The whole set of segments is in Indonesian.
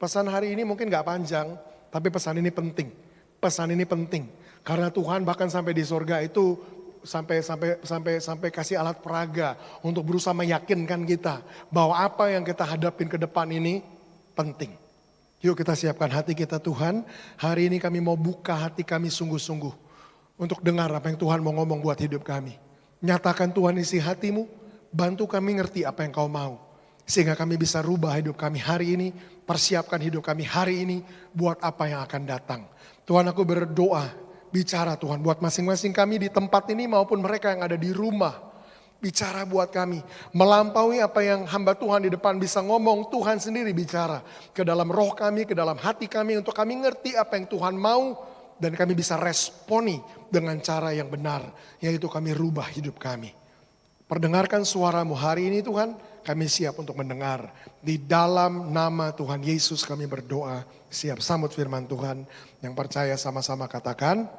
Pesan hari ini mungkin gak panjang, tapi pesan ini penting. Pesan ini penting. Karena Tuhan bahkan sampai di surga itu sampai kasih alat peraga untuk berusaha meyakinkan kita bahwa apa yang kita hadapin ke depan ini penting. Yuk kita siapkan hati kita Tuhan. Hari ini kami mau buka hati kami sungguh-sungguh untuk dengar apa yang Tuhan mau ngomong buat hidup kami. Nyatakan Tuhan isi hatimu, bantu kami ngerti apa yang kau mau. Sehingga kami bisa rubah hidup kami hari ini, persiapkan hidup kami hari ini buat apa yang akan datang. Tuhan aku berdoa, bicara Tuhan buat masing-masing kami di tempat ini maupun mereka yang ada di rumah. Bicara buat kami, melampaui apa yang hamba Tuhan di depan bisa ngomong, Tuhan sendiri bicara. Ke dalam roh kami, ke dalam hati kami untuk kami ngerti apa yang Tuhan mau. Dan kami bisa responi dengan cara yang benar, yaitu kami rubah hidup kami. Perdengarkan suaramu hari ini Tuhan, kami siap untuk mendengar. Di dalam nama Tuhan Yesus kami berdoa, siap sambut firman Tuhan. Yang percaya sama-sama katakan,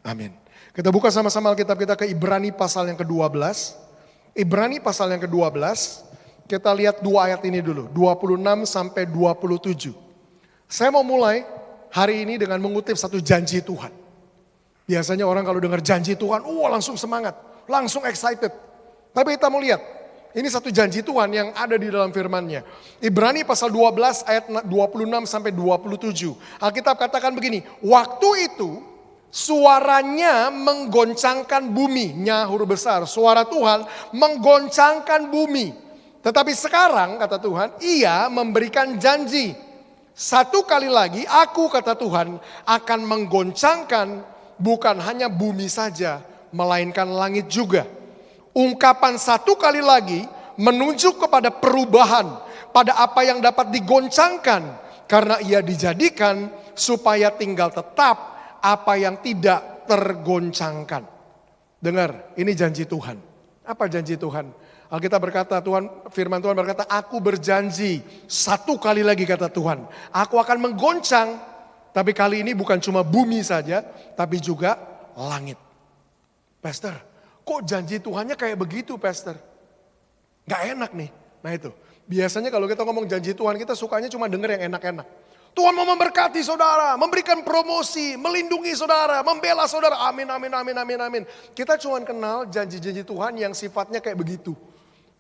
amin. Kita buka sama-sama Alkitab kita ke Ibrani pasal yang ke-12. Ibrani pasal yang ke-12, kita lihat dua ayat ini dulu, 26 sampai 27. Saya mau mulai hari ini dengan mengutip satu janji Tuhan. Biasanya orang kalau dengar janji Tuhan, langsung semangat, langsung excited. Tapi kita mau lihat, ini satu janji Tuhan yang ada di dalam firman-Nya. Ibrani pasal 12 ayat 26 sampai 27. Alkitab katakan begini, waktu itu suaranya menggoncangkan bumi, nya huruf besar, suara Tuhan menggoncangkan bumi. Tetapi sekarang kata Tuhan, ia memberikan janji. Satu kali lagi aku kata Tuhan akan menggoncangkan bukan hanya bumi saja, melainkan langit juga. Ungkapan satu kali lagi menunjuk kepada perubahan pada apa yang dapat digoncangkan. Karena ia dijadikan supaya tinggal tetap apa yang tidak tergoncangkan. Dengar, ini janji Tuhan. Apa janji Tuhan? Alkitab berkata, firman Tuhan berkata, aku berjanji satu kali lagi kata Tuhan. Aku akan menggoncang, tapi kali ini bukan cuma bumi saja, tapi juga langit. Pastor, kok janji Tuhannya kayak begitu Pastor? Gak enak nih. Nah itu, biasanya kalau kita ngomong janji Tuhan kita sukanya cuma denger yang enak-enak. Tuhan mau memberkati saudara, memberikan promosi, melindungi saudara, membela saudara. Amin, amin, amin, amin, amin. Kita cuma kenal janji-janji Tuhan yang sifatnya kayak begitu.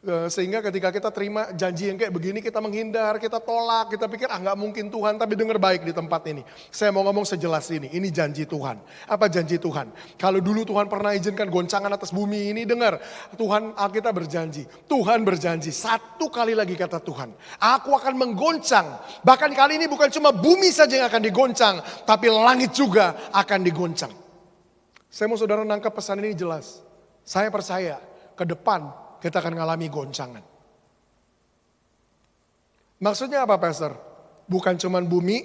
Sehingga ketika kita terima janji yang kayak begini kita menghindar, kita tolak, kita pikir gak mungkin Tuhan. Tapi dengar baik di tempat ini. Saya mau ngomong sejelas ini janji Tuhan. Apa janji Tuhan? Kalau dulu Tuhan pernah izinkan goncangan atas bumi ini, dengar. Tuhan, Alkitab berjanji. Tuhan berjanji, satu kali lagi kata Tuhan. Aku akan menggoncang. Bahkan kali ini bukan cuma bumi saja yang akan digoncang, tapi langit juga akan digoncang. Saya mau saudara nangkap pesan ini jelas. Saya percaya ke depan kita akan mengalami goncangan. Maksudnya apa Pastor? Bukan cuma bumi,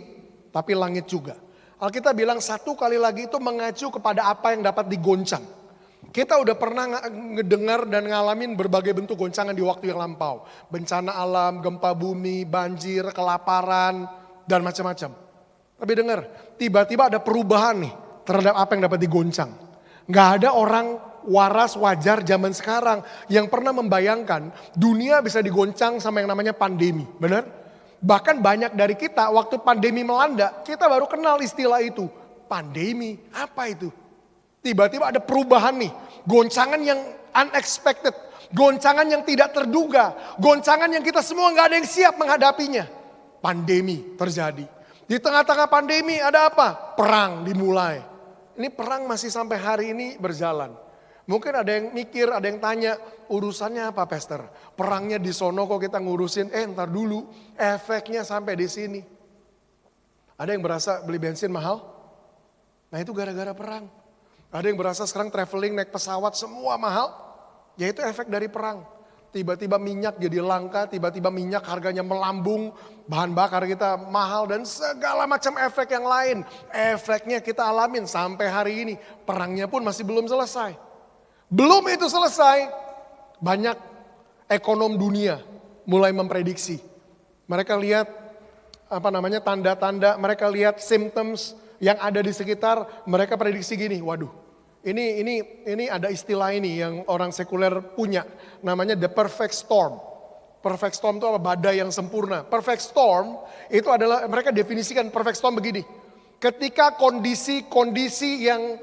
tapi langit juga. Alkitab bilang satu kali lagi itu mengacu kepada apa yang dapat digoncang. Kita udah pernah ngedengar dan ngalamin berbagai bentuk goncangan di waktu yang lampau. Bencana alam, gempa bumi, banjir, kelaparan, dan macam-macam. Tapi dengar, tiba-tiba ada perubahan nih terhadap apa yang dapat digoncang. Gak ada orang waras wajar zaman sekarang yang pernah membayangkan dunia bisa digoncang sama yang namanya pandemi, benar? Bahkan banyak dari kita waktu pandemi melanda, kita baru kenal istilah itu. Pandemi, apa itu? Tiba-tiba ada perubahan nih, goncangan yang unexpected, goncangan yang tidak terduga, goncangan yang kita semua gak ada yang siap menghadapinya. Pandemi terjadi. Di tengah-tengah pandemi ada apa? Perang dimulai. Ini perang masih sampai hari ini berjalan. Mungkin ada yang mikir, ada yang tanya, urusannya apa Pastor? Perangnya di sono kok kita ngurusin, ntar dulu efeknya sampai di sini. Ada yang berasa beli bensin mahal? Nah itu gara-gara perang. Ada yang berasa sekarang traveling naik pesawat semua mahal? Ya itu efek dari perang. Tiba-tiba minyak jadi langka, tiba-tiba minyak harganya melambung, bahan bakar kita mahal dan segala macam efek yang lain. Efeknya kita alamin sampai hari ini, perangnya pun masih belum selesai. Belum itu selesai, banyak ekonom dunia mulai memprediksi. Mereka lihat tanda-tanda, mereka lihat symptoms yang ada di sekitar, mereka prediksi gini, waduh. Ini ada istilah ini yang orang sekuler punya, namanya the perfect storm. Perfect storm itu apa? Badai yang sempurna. Perfect storm itu adalah, mereka definisikan perfect storm begini. Ketika kondisi-kondisi yang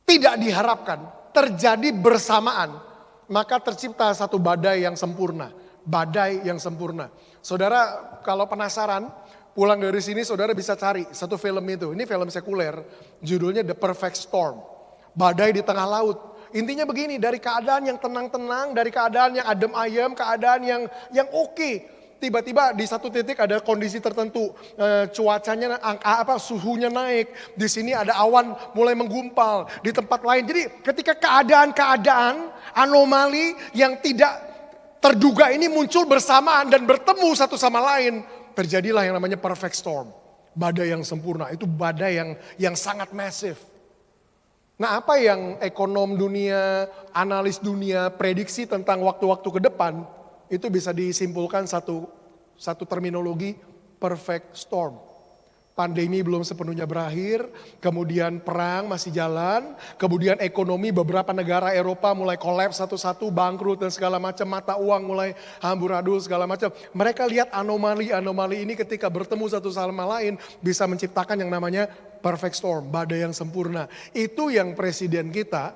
tidak diharapkan terjadi bersamaan, maka tercipta satu badai yang sempurna. Badai yang sempurna. Saudara kalau penasaran, pulang dari sini saudara bisa cari satu film itu. Ini film sekuler, judulnya The Perfect Storm. Badai di tengah laut. Intinya begini, dari keadaan yang tenang-tenang, dari keadaan yang adem ayem, keadaan yang oke. Tiba-tiba di satu titik ada kondisi tertentu, cuacanya suhunya naik. Di sini ada awan mulai menggumpal di tempat lain. Jadi ketika keadaan-keadaan anomali yang tidak terduga ini muncul bersamaan dan bertemu satu sama lain, terjadilah yang namanya perfect storm. Badai yang sempurna, itu badai yang sangat masif. Nah, apa yang ekonom dunia, analis dunia prediksi tentang waktu-waktu ke depan, itu bisa disimpulkan satu terminologi, perfect storm. Pandemi belum sepenuhnya berakhir, kemudian perang masih jalan, kemudian ekonomi beberapa negara Eropa mulai kolaps satu-satu, bangkrut dan segala macam, mata uang mulai amburadul segala macam. Mereka lihat anomali-anomali ini ketika bertemu satu sama lain bisa menciptakan yang namanya perfect storm, badai yang sempurna. Itu yang presiden kita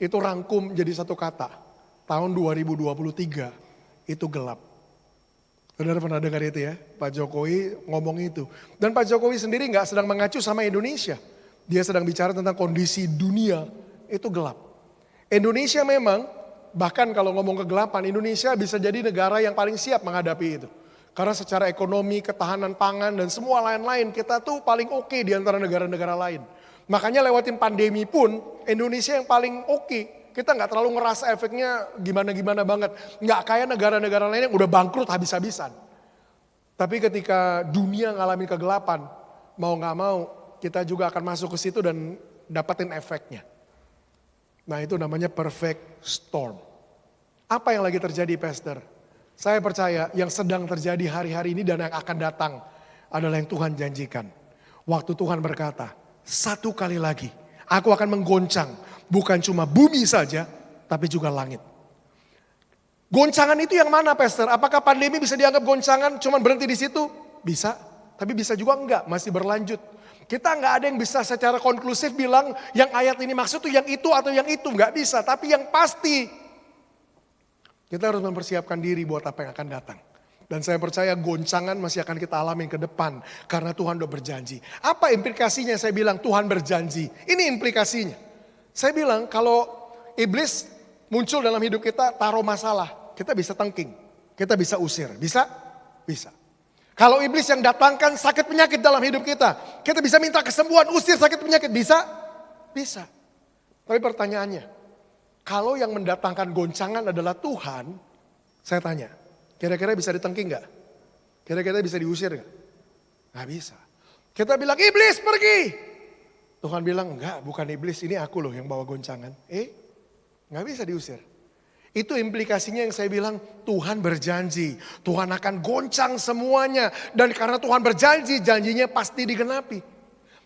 itu rangkum jadi satu kata. Tahun 2023 itu gelap. Saudara pernah dengar itu ya, Pak Jokowi ngomong itu. Dan Pak Jokowi sendiri gak sedang mengacu sama Indonesia. Dia sedang bicara tentang kondisi dunia itu gelap. Indonesia memang, bahkan kalau ngomong kegelapan, Indonesia bisa jadi negara yang paling siap menghadapi itu. Karena secara ekonomi, ketahanan pangan dan semua lain-lain kita tuh paling oke di antara negara-negara lain. Makanya lewatin pandemi pun Indonesia yang paling oke. Kita gak terlalu ngerasa efeknya gimana-gimana banget. Gak kayak negara-negara lain yang udah bangkrut habis-habisan. Tapi ketika dunia ngalamin kegelapan, mau gak mau kita juga akan masuk ke situ dan dapatin efeknya. Nah itu namanya perfect storm. Apa yang lagi terjadi Pastor? Saya percaya yang sedang terjadi hari-hari ini dan yang akan datang adalah yang Tuhan janjikan. Waktu Tuhan berkata, satu kali lagi aku akan menggoncang. Bukan cuma bumi saja, tapi juga langit. Goncangan itu yang mana Pastor? Apakah pandemi bisa dianggap goncangan cuma berhenti di situ? Bisa, tapi bisa juga enggak, masih berlanjut. Kita enggak ada yang bisa secara konklusif bilang yang ayat ini maksud tuh yang itu atau yang itu. Enggak bisa, tapi yang pasti kita harus mempersiapkan diri buat apa yang akan datang. Dan saya percaya goncangan masih akan kita alami ke depan karena Tuhan udah berjanji. Apa implikasinya saya bilang Tuhan berjanji? Ini implikasinya. Saya bilang kalau iblis muncul dalam hidup kita taruh masalah, kita bisa tengking, kita bisa usir, bisa? Bisa. Kalau iblis yang datangkan sakit penyakit dalam hidup kita bisa minta kesembuhan, usir sakit penyakit, bisa? Bisa. Tapi pertanyaannya, kalau yang mendatangkan goncangan adalah Tuhan, saya tanya, kira-kira bisa ditengking gak? Kira-kira bisa diusir gak? Gak bisa. Kita bilang iblis pergi. Tuhan bilang, enggak bukan iblis, ini aku loh yang bawa goncangan. Enggak bisa diusir. Itu implikasinya yang saya bilang, Tuhan berjanji. Tuhan akan goncang semuanya. Dan karena Tuhan berjanji, janjinya pasti digenapi.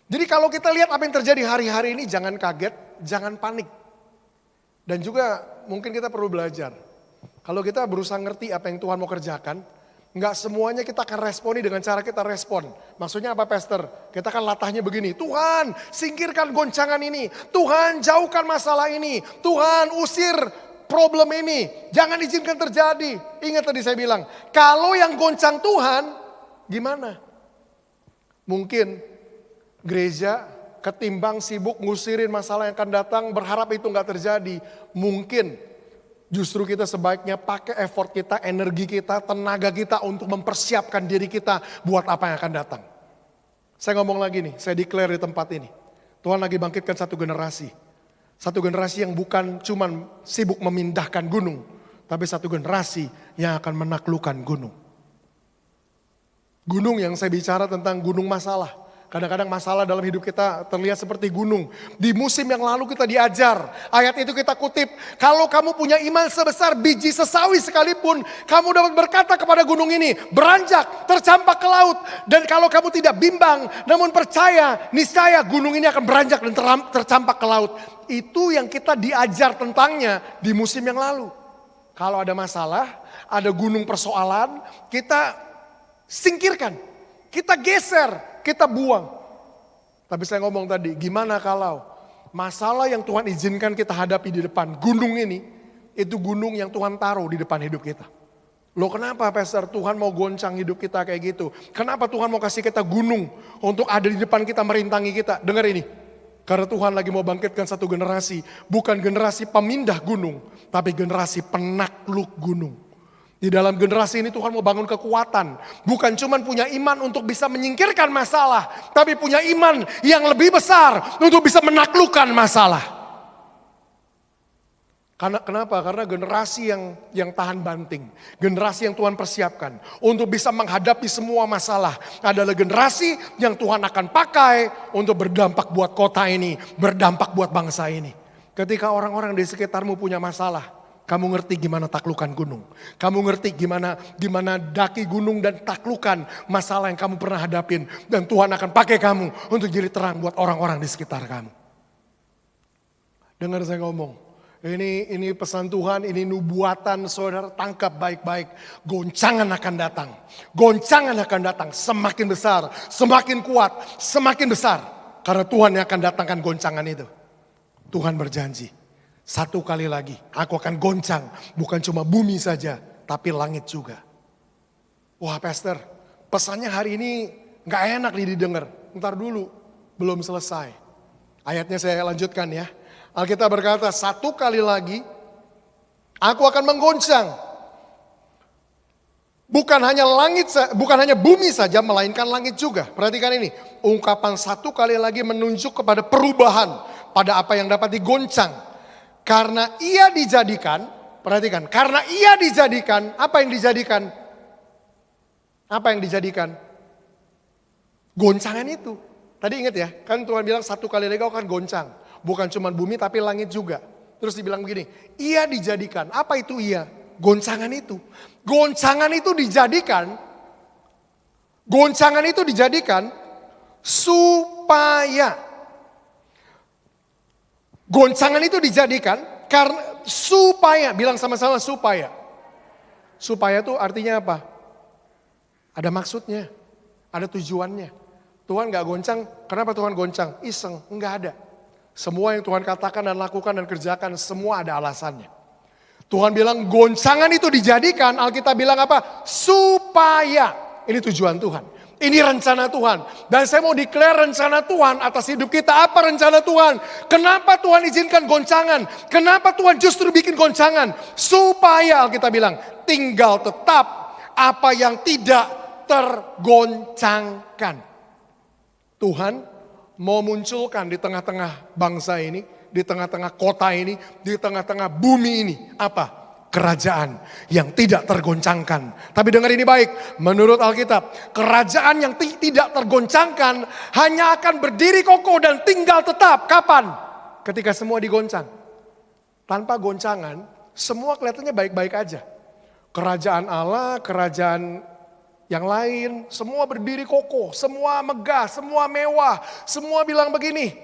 Jadi kalau kita lihat apa yang terjadi hari-hari ini, jangan kaget, jangan panik. Dan juga mungkin kita perlu belajar. Kalau kita berusaha ngerti apa yang Tuhan mau kerjakan, enggak semuanya kita akan responi dengan cara kita respon. Maksudnya apa Pastor? Kita kan latahnya begini. Tuhan singkirkan goncangan ini. Tuhan jauhkan masalah ini. Tuhan usir problem ini. Jangan izinkan terjadi. Ingat tadi saya bilang. Kalau yang goncang Tuhan gimana? Mungkin gereja ketimbang sibuk ngusirin masalah yang akan datang. Berharap itu enggak terjadi. Mungkin justru kita sebaiknya pakai effort kita, energi kita, tenaga kita untuk mempersiapkan diri kita buat apa yang akan datang. Saya ngomong lagi nih, saya declare di tempat ini. Tuhan lagi bangkitkan satu generasi. Satu generasi yang bukan cuman sibuk memindahkan gunung. Tapi satu generasi yang akan menaklukkan gunung. Gunung yang saya bicara tentang gunung masalah. Kadang-kadang masalah dalam hidup kita terlihat seperti gunung. Di musim yang lalu kita diajar. Ayat itu kita kutip. Kalau kamu punya iman sebesar biji sesawi sekalipun. Kamu dapat berkata kepada gunung ini. Beranjak, tercampak ke laut. Dan kalau kamu tidak bimbang. Namun percaya, niscaya gunung ini akan beranjak dan tercampak ke laut. Itu yang kita diajar tentangnya di musim yang lalu. Kalau ada masalah, ada gunung persoalan, kita singkirkan, kita geser, kita buang. Tapi saya ngomong tadi, gimana kalau masalah yang Tuhan izinkan kita hadapi di depan gunung ini, itu gunung yang Tuhan taruh di depan hidup kita. Loh kenapa Pastor Tuhan mau goncang hidup kita kayak gitu? Kenapa Tuhan mau kasih kita gunung untuk ada di depan kita merintangi kita? Dengar ini, karena Tuhan lagi mau bangkitkan satu generasi, bukan generasi pemindah gunung, tapi generasi penakluk gunung. Di dalam generasi ini Tuhan mau bangun kekuatan. Bukan cuma punya iman untuk bisa menyingkirkan masalah. Tapi punya iman yang lebih besar untuk bisa menaklukkan masalah. Kenapa? Karena generasi yang tahan banting. Generasi yang Tuhan persiapkan. Untuk bisa menghadapi semua masalah. Adalah generasi yang Tuhan akan pakai untuk berdampak buat kota ini. Berdampak buat bangsa ini. Ketika orang-orang di sekitarmu punya masalah. Kamu ngerti gimana taklukan gunung. Kamu ngerti gimana daki gunung dan taklukan masalah yang kamu pernah hadapin. Dan Tuhan akan pakai kamu untuk jadi terang buat orang-orang di sekitar kamu. Dengar saya ngomong. Ini pesan Tuhan, ini nubuatan, saudara tangkap baik-baik. Goncangan akan datang. Goncangan akan datang semakin besar, semakin kuat, semakin besar. Karena Tuhan yang akan datangkan goncangan itu. Tuhan berjanji. Satu kali lagi, aku akan goncang. Bukan cuma bumi saja, tapi langit juga. Wah Pastor, pesannya hari ini gak enak nih didengar. Ntar dulu, belum selesai. Ayatnya saya lanjutkan ya. Alkitab berkata, satu kali lagi, aku akan menggoncang. Bukan hanya bumi saja, melainkan langit juga. Perhatikan ini, ungkapan satu kali lagi menunjuk kepada perubahan pada apa yang dapat digoncang. Karena ia dijadikan, perhatikan, karena ia dijadikan, apa yang dijadikan? Apa yang dijadikan? Goncangan itu. Tadi ingat ya, kan Tuhan bilang satu kali lagi aku akan goncang. Bukan cuma bumi tapi langit juga. Terus dibilang begini, ia dijadikan, apa itu ia? Goncangan itu. Goncangan itu dijadikan supaya. Goncangan itu dijadikan karena supaya, bilang sama-sama supaya. Supaya itu artinya apa? Ada maksudnya, ada tujuannya. Tuhan gak goncang, kenapa Tuhan goncang? Iseng, enggak ada. Semua yang Tuhan katakan dan lakukan dan kerjakan, semua ada alasannya. Tuhan bilang goncangan itu dijadikan, Alkitab bilang apa? Supaya. Ini tujuan Tuhan. Ini rencana Tuhan. Dan saya mau declare rencana Tuhan atas hidup kita. Apa rencana Tuhan? Kenapa Tuhan izinkan goncangan? Kenapa Tuhan justru bikin goncangan? Supaya Alkitab bilang tinggal tetap apa yang tidak tergoncangkan. Tuhan mau munculkan di tengah-tengah bangsa ini, di tengah-tengah kota ini, di tengah-tengah bumi ini. Apa? Kerajaan yang tidak tergoncangkan. Tapi dengar ini baik, menurut Alkitab, kerajaan yang tidak tergoncangkan hanya akan berdiri kokoh dan tinggal tetap. Kapan? Ketika semua digoncang. Tanpa goncangan, semua kelihatannya baik-baik aja. Kerajaan Allah, kerajaan yang lain, semua berdiri kokoh, semua megah, semua mewah, semua bilang begini,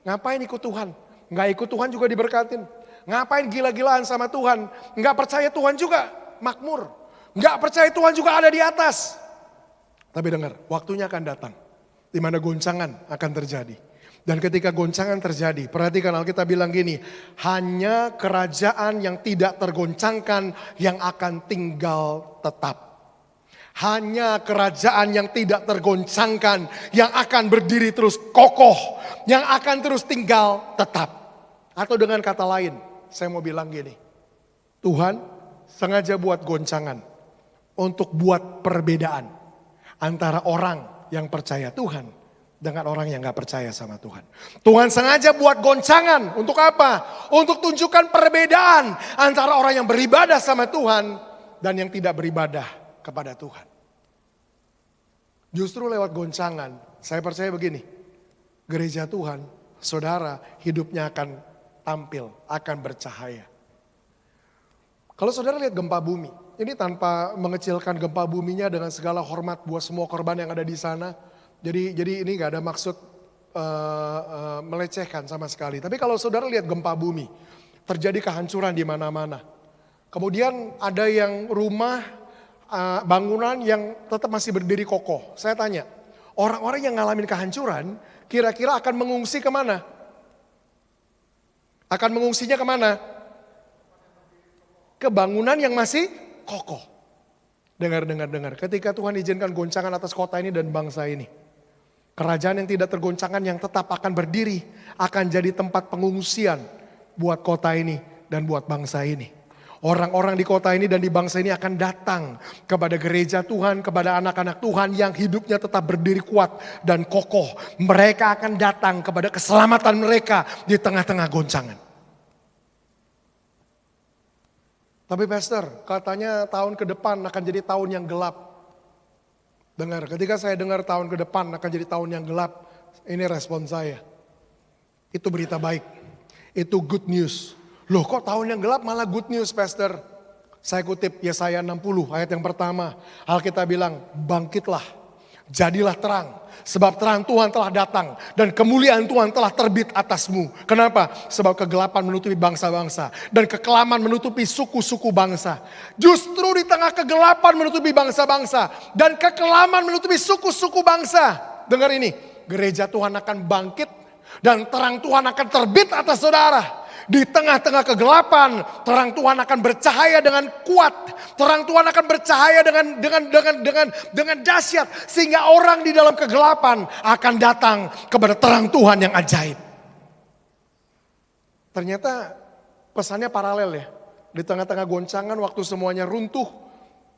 ngapain ikut Tuhan? Nggak ikut Tuhan juga diberkatin. Ngapain gila-gilaan sama Tuhan? Nggak percaya Tuhan juga makmur. Nggak percaya Tuhan juga ada di atas. Tapi dengar, waktunya akan datang. Di mana goncangan akan terjadi. Dan ketika goncangan terjadi, perhatikan Alkitab bilang gini, hanya kerajaan yang tidak tergoncangkan yang akan tinggal tetap. Hanya kerajaan yang tidak tergoncangkan yang akan berdiri terus kokoh, yang akan terus tinggal tetap. Atau dengan kata lain, saya mau bilang gini, Tuhan sengaja buat goncangan untuk buat perbedaan antara orang yang percaya Tuhan dengan orang yang gak percaya sama Tuhan. Tuhan sengaja buat goncangan untuk apa? Untuk tunjukkan perbedaan antara orang yang beribadah sama Tuhan dan yang tidak beribadah kepada Tuhan. Justru lewat goncangan, saya percaya begini, gereja Tuhan, saudara, hidupnya akan tampil, akan bercahaya. Kalau saudara lihat gempa bumi, ini tanpa mengecilkan gempa buminya dengan segala hormat buat semua korban yang ada di sana. Jadi ini gak ada maksud melecehkan sama sekali. Tapi kalau saudara lihat gempa bumi, terjadi kehancuran di mana-mana. Kemudian ada yang rumah, bangunan yang tetap masih berdiri kokoh. Saya tanya, orang-orang yang ngalamin kehancuran, kira-kira akan mengungsi kemana? Akan mengungsinya kemana? Ke bangunan yang masih kokoh. Dengar. Ketika Tuhan izinkan goncangan atas kota ini dan bangsa ini. Kerajaan yang tidak tergoncangkan yang tetap akan berdiri. Akan jadi tempat pengungsian buat kota ini dan buat bangsa ini. Orang-orang di kota ini dan di bangsa ini akan datang kepada gereja Tuhan, kepada anak-anak Tuhan yang hidupnya tetap berdiri kuat dan kokoh. Mereka akan datang kepada keselamatan mereka di tengah-tengah goncangan. Tapi pastor, katanya tahun ke depan akan jadi tahun yang gelap. Dengar, ketika saya dengar tahun ke depan akan jadi tahun yang gelap, ini respon saya. Itu berita baik, itu good news. Loh kok tahun yang gelap malah good news pastor? Saya kutip Yesaya 60 ayat yang pertama. Alkitab bilang, bangkitlah, jadilah terang. Sebab terang Tuhan telah datang dan kemuliaan Tuhan telah terbit atasmu. Kenapa? Sebab kegelapan menutupi bangsa-bangsa dan kekelaman menutupi suku-suku bangsa. Justru di tengah kegelapan menutupi bangsa-bangsa dan kekelaman menutupi suku-suku bangsa. Dengar ini, gereja Tuhan akan bangkit dan terang Tuhan akan terbit atas saudara. Di tengah-tengah kegelapan, terang Tuhan akan bercahaya dengan kuat. Terang Tuhan akan bercahaya dengan dahsyat, sehingga orang di dalam kegelapan akan datang kepada terang Tuhan yang ajaib. Ternyata pesannya paralel ya. Di tengah-tengah goncangan waktu semuanya runtuh,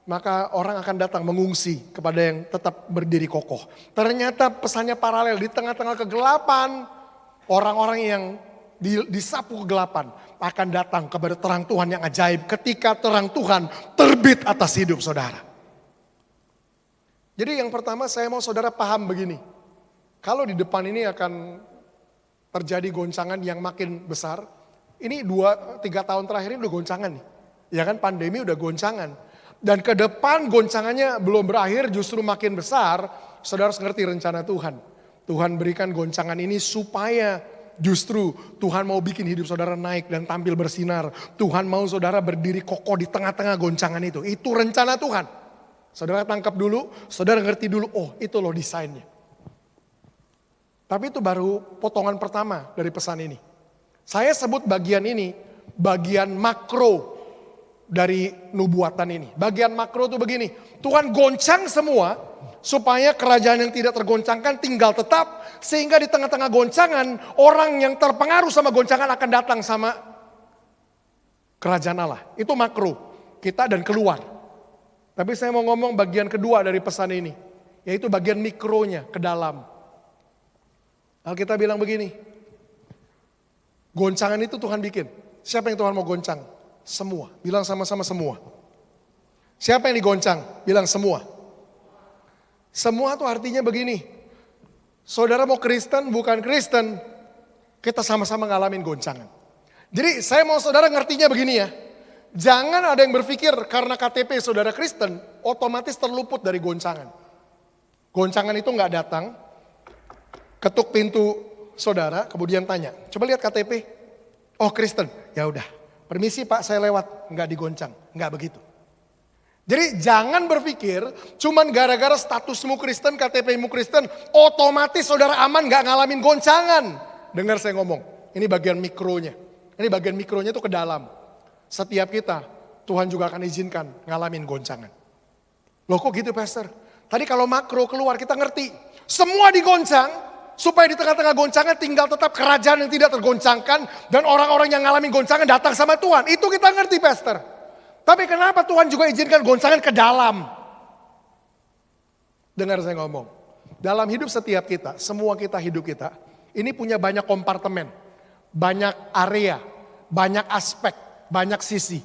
maka orang akan datang mengungsi kepada yang tetap berdiri kokoh. Ternyata pesannya paralel, di tengah-tengah kegelapan, orang-orang yang disapu kegelapan akan datang kepada terang Tuhan yang ajaib ketika terang Tuhan terbit atas hidup saudara. Jadi yang pertama saya mau saudara paham begini. Kalau di depan ini akan terjadi goncangan yang makin besar. Ini 2-3 tahun terakhir ini udah goncangan nih. Ya kan, pandemi udah goncangan. Dan ke depan goncangannya belum berakhir, justru makin besar. Saudara harus ngerti rencana Tuhan. Tuhan berikan goncangan ini supaya justru Tuhan mau bikin hidup saudara naik dan tampil bersinar. Tuhan mau saudara berdiri kokoh di tengah-tengah goncangan itu. Itu rencana Tuhan. Saudara tangkap dulu, saudara ngerti dulu, oh itu loh desainnya. Tapi itu baru potongan pertama dari pesan ini. Saya sebut bagian ini, bagian makro dari nubuatan ini. Bagian makro itu begini, Tuhan goncang semua supaya kerajaan yang tidak tergoncangkan tinggal tetap. Sehingga di tengah-tengah goncangan, orang yang terpengaruh sama goncangan akan datang sama kerajaan Allah. Itu makro, kita dan keluar. Tapi saya mau ngomong bagian kedua dari pesan ini, yaitu bagian mikronya, ke dalam. Alkitab bilang begini, goncangan itu Tuhan bikin. Siapa yang Tuhan mau goncang? Semua, bilang sama-sama semua. Siapa yang digoncang? Bilang semua. Semua itu artinya begini, saudara mau Kristen, bukan Kristen, kita sama-sama ngalamin goncangan. Jadi saya mau saudara ngertinya begini ya. Jangan ada yang berpikir karena KTP saudara Kristen, otomatis terluput dari goncangan. Goncangan itu gak datang, ketuk pintu saudara, kemudian tanya, coba lihat KTP. Oh Kristen, ya udah. Permisi Pak, saya lewat, gak digoncang, gak begitu. Jadi jangan berpikir cuman gara-gara statusmu Kristen, KTP-mu Kristen, otomatis saudara aman gak ngalamin goncangan. Dengar saya ngomong, ini bagian mikronya. Ini bagian mikronya itu ke dalam. Setiap kita, Tuhan juga akan izinkan ngalamin goncangan. Loh kok gitu pastor? Tadi kalau makro keluar kita ngerti, semua digoncang, supaya di tengah-tengah goncangan tinggal tetap kerajaan yang tidak tergoncangkan, dan orang-orang yang ngalamin goncangan datang sama Tuhan. Itu kita ngerti pastor. Tapi kenapa Tuhan juga izinkan goncangan ke dalam? Dengar saya ngomong. Dalam hidup setiap kita, semua kita hidup kita, ini punya banyak kompartemen, banyak area, banyak aspek, banyak sisi.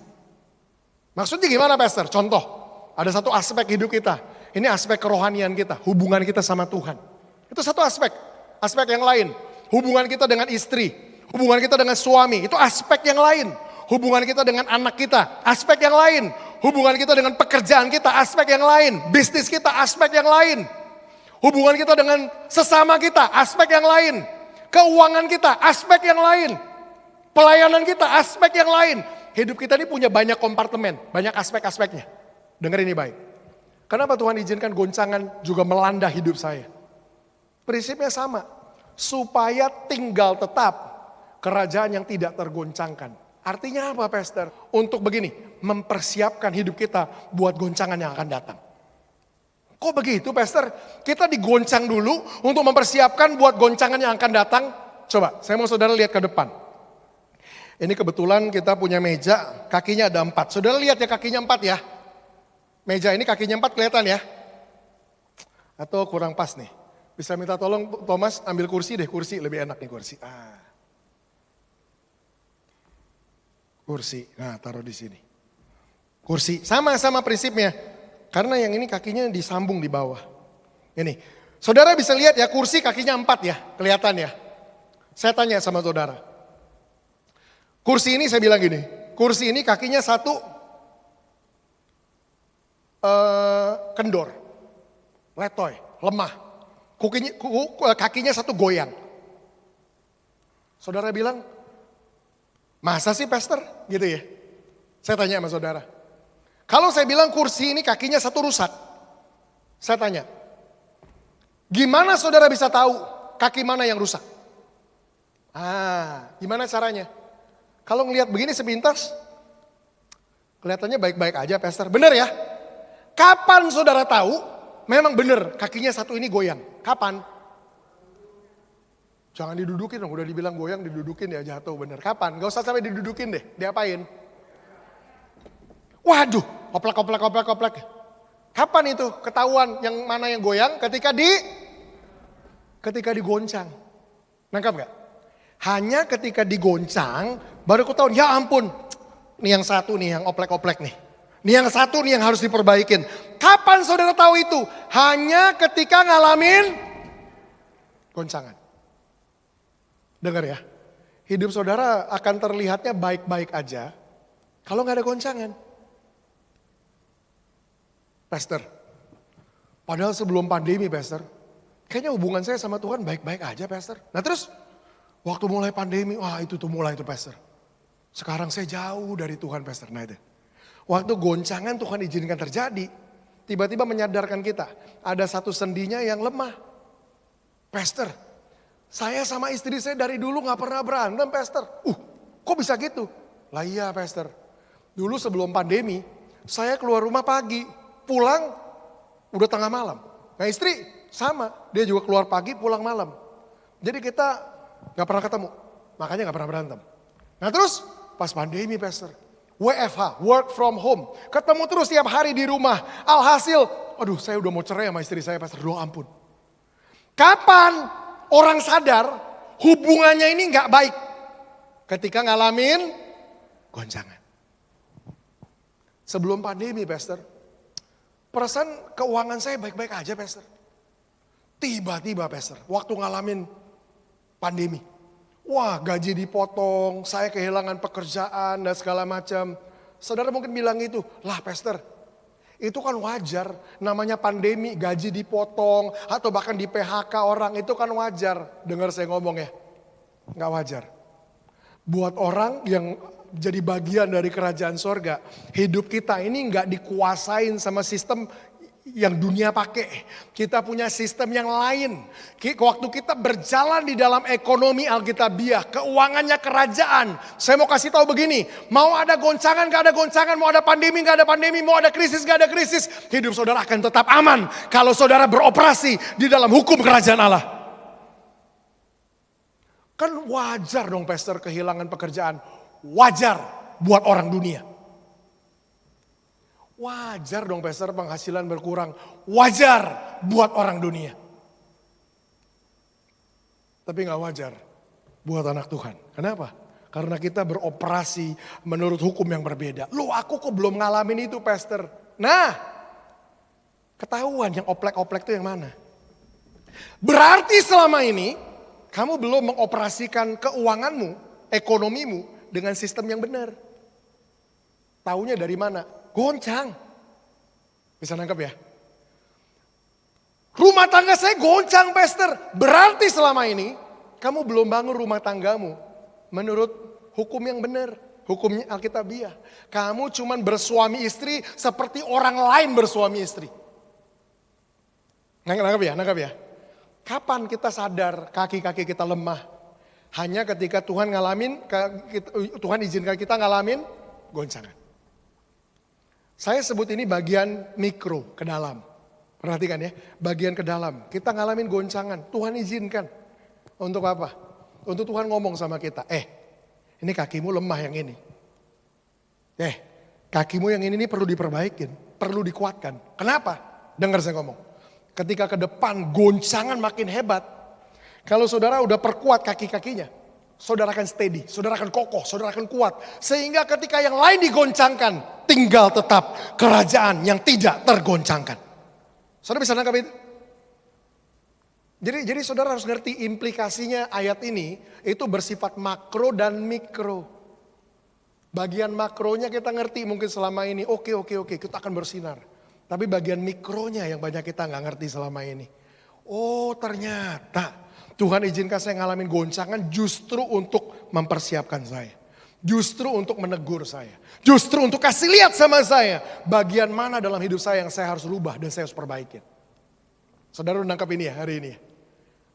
Maksudnya gimana pastor? Contoh, ada satu aspek hidup kita. Ini aspek kerohanian kita, hubungan kita sama Tuhan. Itu satu aspek. Aspek yang lain, hubungan kita dengan istri, hubungan kita dengan suami, itu aspek yang lain. Hubungan kita dengan anak kita, aspek yang lain. Hubungan kita dengan pekerjaan kita, aspek yang lain. Bisnis kita, aspek yang lain. Hubungan kita dengan sesama kita, aspek yang lain. Keuangan kita, aspek yang lain. Pelayanan kita, aspek yang lain. hidup kita ini punya banyak kompartemen, banyak aspek-aspeknya. Dengar ini baik. Kenapa Tuhan izinkan goncangan juga melanda hidup saya? Prinsipnya sama, supaya tinggal tetap kerajaan yang tidak tergoncangkan. Artinya apa, Pastor? Untuk begini, mempersiapkan hidup kita buat goncangan yang akan datang. Kok begitu, Pastor? Kita digoncang dulu untuk mempersiapkan buat goncangan yang akan datang. Coba, saya mau saudara lihat ke depan. Ini kebetulan kita punya meja, kakinya ada 4. Saudara lihat ya kakinya 4 ya. Meja ini kakinya 4 kelihatan ya? Atau kurang pas nih? Bisa minta tolong Thomas ambil kursi deh, kursi lebih enak nih kursi. Kursi, nah taruh di sini. Kursi, sama-sama prinsipnya. Karena yang ini kakinya disambung di bawah. Ini, saudara bisa lihat ya kursi kakinya 4 ya, kelihatan ya. Saya tanya sama saudara. Kursi ini saya bilang gini, kursi ini kakinya 1 kendor, letoy, lemah. Kakinya 1 goyang. Saudara bilang, masa sih Pastor? Gitu ya. Saya tanya sama saudara. Kalau saya bilang kursi ini kakinya 1 rusak. Saya tanya, gimana saudara bisa tahu kaki mana yang rusak? Gimana caranya? Kalau ngelihat begini sepintas, kelihatannya baik-baik aja Pastor. Benar ya? Kapan saudara tahu memang benar kakinya 1 ini goyang? Kapan? Jangan didudukin dong, udah dibilang goyang didudukin ya jatuh bener. Kapan? Gak usah sampai didudukin deh, diapain? Waduh, koplak. Kapan itu ketahuan yang mana yang goyang? Ketika digoncang. Nangkap gak? Hanya ketika digoncang, baru ketahuan, ya ampun. Nih yang 1 nih, yang oplek-oplek nih. Nih yang 1 nih yang harus diperbaikin. Kapan saudara tahu itu? Hanya ketika ngalamin goncangan. Dengar ya, hidup saudara akan terlihatnya baik-baik aja kalau gak ada goncangan. Pastor, padahal sebelum pandemi Pastor, kayaknya hubungan saya sama Tuhan baik-baik aja Pastor. Nah terus, waktu mulai pandemi, wah itu tuh mulai itu Pastor. Sekarang saya jauh dari Tuhan Pastor. Nah itu, waktu goncangan Tuhan izinkan terjadi, tiba-tiba menyadarkan kita, ada 1 sendinya yang lemah. Pastor, saya sama istri saya dari dulu gak pernah berantem Pastor. Kok bisa gitu? Lah iya Pastor. Dulu sebelum pandemi, saya keluar rumah pagi, pulang udah tengah malam. Nah istri sama, dia juga keluar pagi pulang malam. Jadi kita gak pernah ketemu, makanya gak pernah berantem. Nah terus pas pandemi Pastor, WFH, work from home. Ketemu terus tiap hari di rumah. Alhasil, aduh saya udah mau cerai sama istri saya Pastor, doa ampun. Kapan orang sadar hubungannya ini gak baik? Ketika ngalamin goncangan. Sebelum pandemi Pastor, perasaan keuangan saya baik-baik aja Pastor. Tiba-tiba Pastor, waktu ngalamin pandemi. Wah gaji dipotong, saya kehilangan pekerjaan dan segala macam. Saudara mungkin bilang itu, lah Pastor, itu kan wajar. Namanya pandemi, gaji dipotong atau bahkan di PHK orang, itu kan wajar. Dengar saya ngomong ya, gak wajar. Buat orang yang jadi bagian dari kerajaan sorga, hidup kita ini gak dikuasain sama sistem yang dunia pakai. Kita punya sistem yang lain. Waktu kita berjalan di dalam ekonomi Alkitabiah, keuangannya kerajaan. Saya mau kasih tahu begini, mau ada goncangan gak ada goncangan, mau ada pandemi gak ada pandemi, mau ada krisis gak ada krisis, hidup saudara akan tetap aman kalau saudara beroperasi di dalam hukum kerajaan Allah. Kan wajar dong Pastor kehilangan pekerjaan. Wajar buat orang dunia. Wajar dong Pastor penghasilan berkurang. Wajar buat orang dunia. Tapi gak wajar buat anak Tuhan. Kenapa? Karena kita beroperasi menurut hukum yang berbeda. Loh aku kok belum ngalamin itu Pastor. Nah, ketahuan yang oplek-oplek itu yang mana? Berarti selama ini kamu belum mengoperasikan keuanganmu, ekonomimu dengan sistem yang benar. Taunya dari mana? Goncang. Bisa nangkep ya? Rumah tangga saya goncang Pastor. Berarti selama ini kamu belum bangun rumah tanggamu menurut hukum yang benar. Hukumnya Alkitabiah. Kamu cuman bersuami istri seperti orang lain bersuami istri. Nangkap ya? Kapan kita sadar kaki-kaki kita lemah? Hanya ketika Tuhan Tuhan izinkan kita ngalamin goncangan. Saya sebut ini bagian mikro ke dalam. Perhatikan ya, bagian ke dalam. Kita ngalamin goncangan, Tuhan izinkan. Untuk apa? Untuk Tuhan ngomong sama kita, ini kakimu lemah yang ini. Kakimu yang ini perlu diperbaikin, perlu dikuatkan. Kenapa? Dengar saya ngomong. Ketika ke depan goncangan makin hebat. Kalau saudara udah perkuat kaki-kakinya, saudara akan steady, saudara akan kokoh, saudara akan kuat. Sehingga ketika yang lain digoncangkan, tinggal tetap kerajaan yang tidak tergoncangkan. Saudara bisa nangkap itu? Jadi saudara harus ngerti implikasinya ayat ini itu bersifat makro dan mikro. Bagian makronya kita ngerti mungkin selama ini, oke, kita akan bersinar. Tapi bagian mikronya yang banyak kita nggak ngerti selama ini. Oh ternyata Tuhan izinkan saya ngalamin goncangan justru untuk mempersiapkan saya. Justru untuk menegur saya. Justru untuk kasih lihat sama saya bagian mana dalam hidup saya yang saya harus rubah dan saya harus perbaikin. Saudara nangkap ini ya hari ini ya.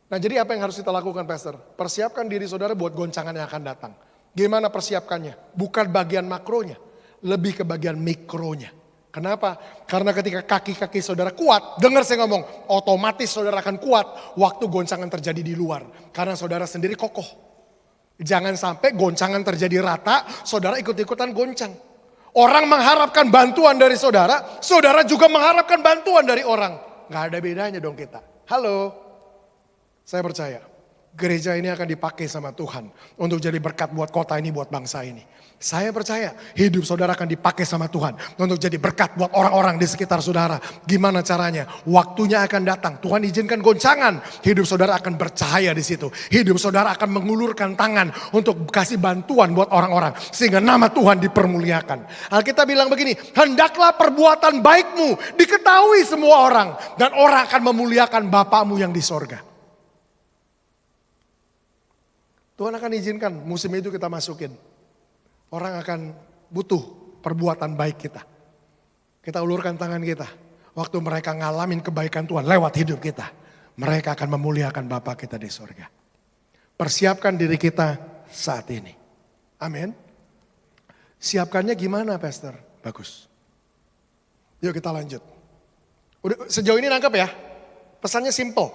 Nah jadi apa yang harus kita lakukan Pastor? Persiapkan diri saudara buat goncangan yang akan datang. Gimana persiapkannya? Bukan bagian makronya, lebih ke bagian mikronya. Kenapa? Karena ketika kaki-kaki saudara kuat, dengar saya ngomong, otomatis saudara akan kuat waktu goncangan terjadi di luar. Karena saudara sendiri kokoh. Jangan sampai goncangan terjadi rata, saudara ikut-ikutan goncang. Orang mengharapkan bantuan dari saudara, saudara juga mengharapkan bantuan dari orang. Gak ada bedanya dong kita. Halo, saya percaya gereja ini akan dipakai sama Tuhan untuk jadi berkat buat kota ini, buat bangsa ini. Saya percaya hidup saudara akan dipakai sama Tuhan untuk jadi berkat buat orang-orang di sekitar saudara. Gimana caranya? Waktunya akan datang. Tuhan izinkan goncangan, hidup saudara akan bercahaya di situ. Hidup saudara akan mengulurkan tangan untuk kasih bantuan buat orang-orang sehingga nama Tuhan dipermuliakan. Alkitab bilang begini, hendaklah perbuatan baikmu diketahui semua orang dan orang akan memuliakan Bapamu yang di sorga. Tuhan akan izinkan musim itu kita masukin. Orang akan butuh perbuatan baik kita. Kita ulurkan tangan kita. Waktu mereka ngalamin kebaikan Tuhan lewat hidup kita. Mereka akan memuliakan Bapa kita di surga. Persiapkan diri kita saat ini. Amin. Siapkannya gimana Pastor? Bagus. Yuk kita lanjut. Udah, sejauh ini nangkep ya? Pesannya simple.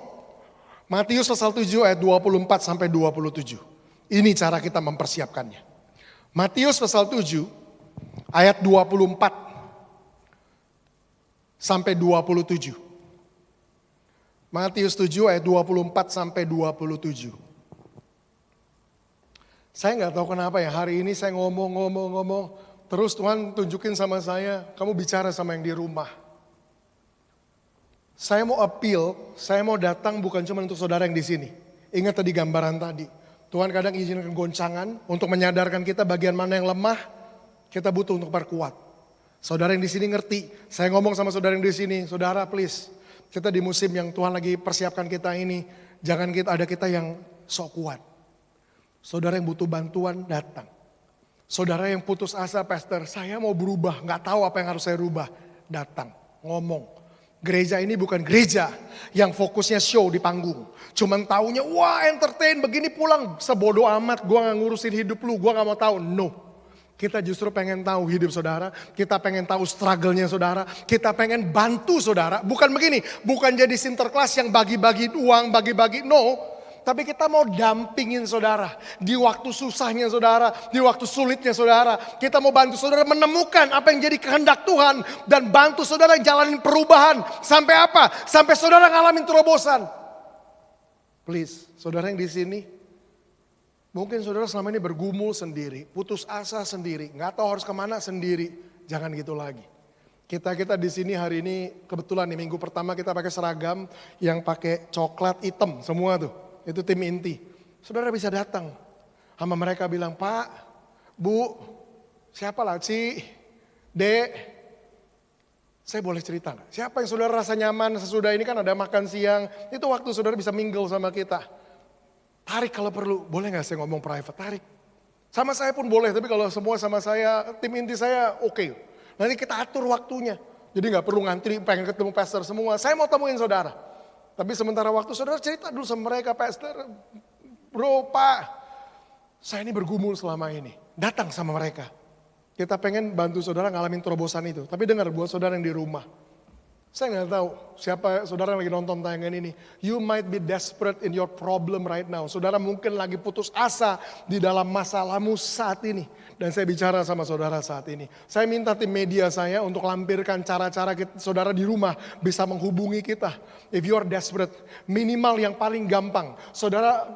Matius pasal 7 ayat 24 sampai 27. Ini cara kita mempersiapkannya. Matius pasal 7 ayat 24 sampai 27. Matius 7 ayat 24 sampai 27. Saya nggak tahu kenapa ya hari ini saya ngomong. Terus Tuhan tunjukin sama saya, kamu bicara sama yang di rumah. Saya mau appeal, saya mau datang bukan cuma untuk saudara yang di sini. Ingat tadi gambaran tadi. Tuhan kadang izinkan goncangan untuk menyadarkan kita bagian mana yang lemah, kita butuh untuk perkuat. Saudara yang di sini ngerti, saya ngomong sama saudara yang di sini, saudara please, kita di musim yang Tuhan lagi persiapkan kita ini, jangan ada kita yang sok kuat. Saudara yang butuh bantuan datang. Saudara yang putus asa, Pastor, saya mau berubah, gak tahu apa yang harus saya rubah, datang, ngomong. Gereja ini bukan gereja yang fokusnya show di panggung. Cuman taunya wah entertain begini pulang. Sebodoh amat gue gak ngurusin hidup lu, gue gak mau tahu. No. Kita justru pengen tahu hidup saudara. Kita pengen tahu struggle-nya saudara. Kita pengen bantu saudara. Bukan begini, bukan jadi sinterklas yang bagi-bagi uang, bagi-bagi. No. Tapi kita mau dampingin saudara. Di waktu susahnya saudara. Di waktu sulitnya saudara. Kita mau bantu saudara menemukan apa yang jadi kehendak Tuhan. Dan bantu saudara jalanin perubahan. Sampai apa? Sampai saudara ngalamin terobosan. Please, saudara yang di sini. Mungkin saudara selama ini bergumul sendiri. Putus asa sendiri. Gak tahu harus kemana sendiri. Jangan gitu lagi. Kita di sini hari ini kebetulan nih minggu pertama kita pakai seragam. Yang pakai coklat hitam semua tuh. Itu tim inti. Saudara bisa datang. Sama mereka bilang, Pak, Bu, siapa lah, Ci, Dek. Saya boleh cerita gak? Siapa yang saudara rasa nyaman sesudah ini kan ada makan siang. Itu waktu saudara bisa mingle sama kita. Tarik kalau perlu. Boleh gak saya ngomong private? Tarik. Sama saya pun boleh, tapi kalau semua sama saya, tim inti saya oke. Nanti kita atur waktunya. Jadi gak perlu ngantri, pengen ketemu pastor semua. Saya mau temuin saudara. Tapi sementara waktu saudara cerita dulu sama mereka, pastor, bro, pak, saya ini bergumul selama ini. Datang sama mereka. Kita pengen bantu saudara ngalamin terobosan itu. Tapi dengar buat saudara yang di rumah. Saya nggak tahu siapa saudara yang lagi nonton tayangan ini. You might be desperate in your problem right now. Saudara mungkin lagi putus asa di dalam masalahmu saat ini. Dan saya bicara sama saudara saat ini. Saya minta tim media saya untuk lampirkan cara-cara saudara di rumah bisa menghubungi kita. If you are desperate, minimal yang paling gampang. Saudara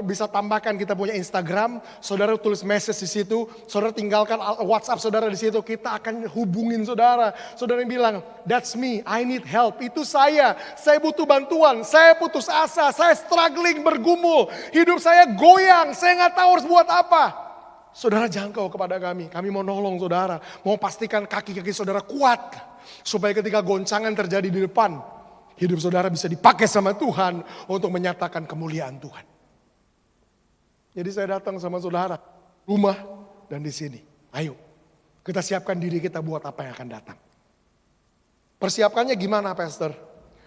bisa tambahkan kita punya Instagram. Saudara tulis message di situ. Saudara tinggalkan WhatsApp saudara di situ. Kita akan hubungin saudara. Saudara yang bilang, that's me. I need help. Itu saya butuh bantuan, saya putus asa, saya struggling, bergumul. Hidup saya goyang, saya nggak tahu harus buat apa. Saudara jangkau kepada kami mau nolong saudara. Mau pastikan kaki-kaki saudara kuat. Supaya ketika goncangan terjadi di depan, hidup saudara bisa dipakai sama Tuhan untuk menyatakan kemuliaan Tuhan. Jadi saya datang sama saudara, rumah dan di sini. Ayo, kita siapkan diri kita buat apa yang akan datang. Persiapkannya gimana pastor?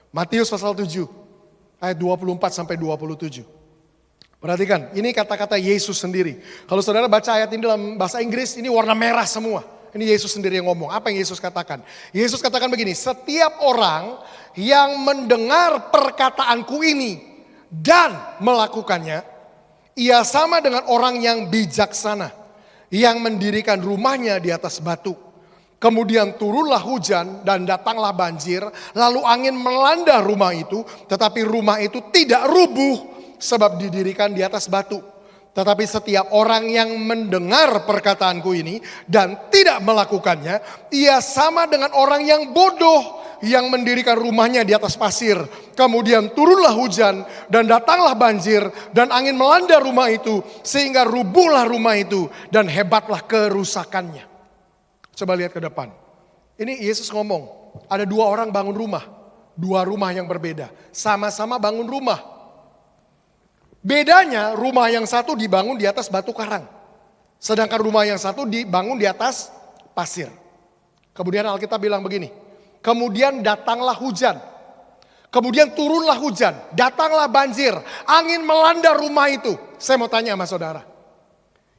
Matius pasal 7 ayat 24 sampai 27. Perhatikan, ini kata-kata Yesus sendiri. Kalau saudara baca ayat ini dalam bahasa Inggris, ini warna merah semua. Ini Yesus sendiri yang ngomong. Apa yang Yesus katakan? Yesus katakan begini, setiap orang yang mendengar perkataanku ini dan melakukannya, ia sama dengan orang yang bijaksana, yang mendirikan rumahnya di atas batu. Kemudian turunlah hujan dan datanglah banjir, lalu angin melanda rumah itu, tetapi rumah itu tidak rubuh sebab didirikan di atas batu. Tetapi setiap orang yang mendengar perkataanku ini dan tidak melakukannya, ia sama dengan orang yang bodoh yang mendirikan rumahnya di atas pasir. Kemudian turunlah hujan dan datanglah banjir dan angin melanda rumah itu, sehingga rubuhlah rumah itu dan hebatlah kerusakannya. Coba lihat ke depan. Ini Yesus ngomong, ada dua orang bangun rumah. Dua rumah yang berbeda. Sama-sama bangun rumah. Bedanya rumah yang satu dibangun di atas batu karang. Sedangkan rumah yang satu dibangun di atas pasir. Kemudian Alkitab bilang begini. Kemudian datanglah hujan. Kemudian turunlah hujan. Datanglah banjir. Angin melanda rumah itu. Saya mau tanya sama saudara.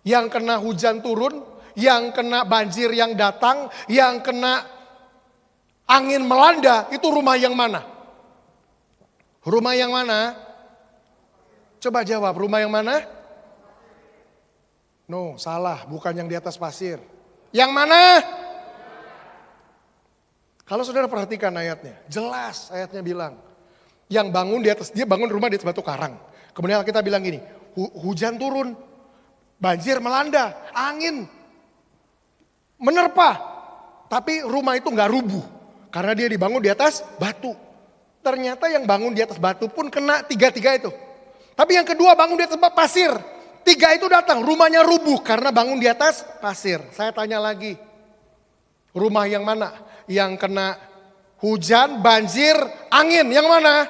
Yang kena hujan turun, yang kena banjir yang datang, yang kena angin melanda, itu rumah yang mana? Rumah yang mana? Coba jawab, rumah yang mana? No, salah, bukan yang di atas pasir. Yang mana? Kalau saudara perhatikan ayatnya, jelas ayatnya bilang, yang bangun di atas, dia bangun rumah di atas batu karang. Kemudian kita bilang gini, hujan turun, banjir melanda, angin menerpa, tapi rumah itu nggak rubuh karena dia dibangun di atas batu. Ternyata yang bangun di atas batu pun kena tiga-tiga itu. Tapi yang kedua bangun di atas pasir. Tiga itu datang, rumahnya rubuh karena bangun di atas pasir. Saya tanya lagi, rumah yang mana? Yang kena hujan, banjir, angin, yang mana?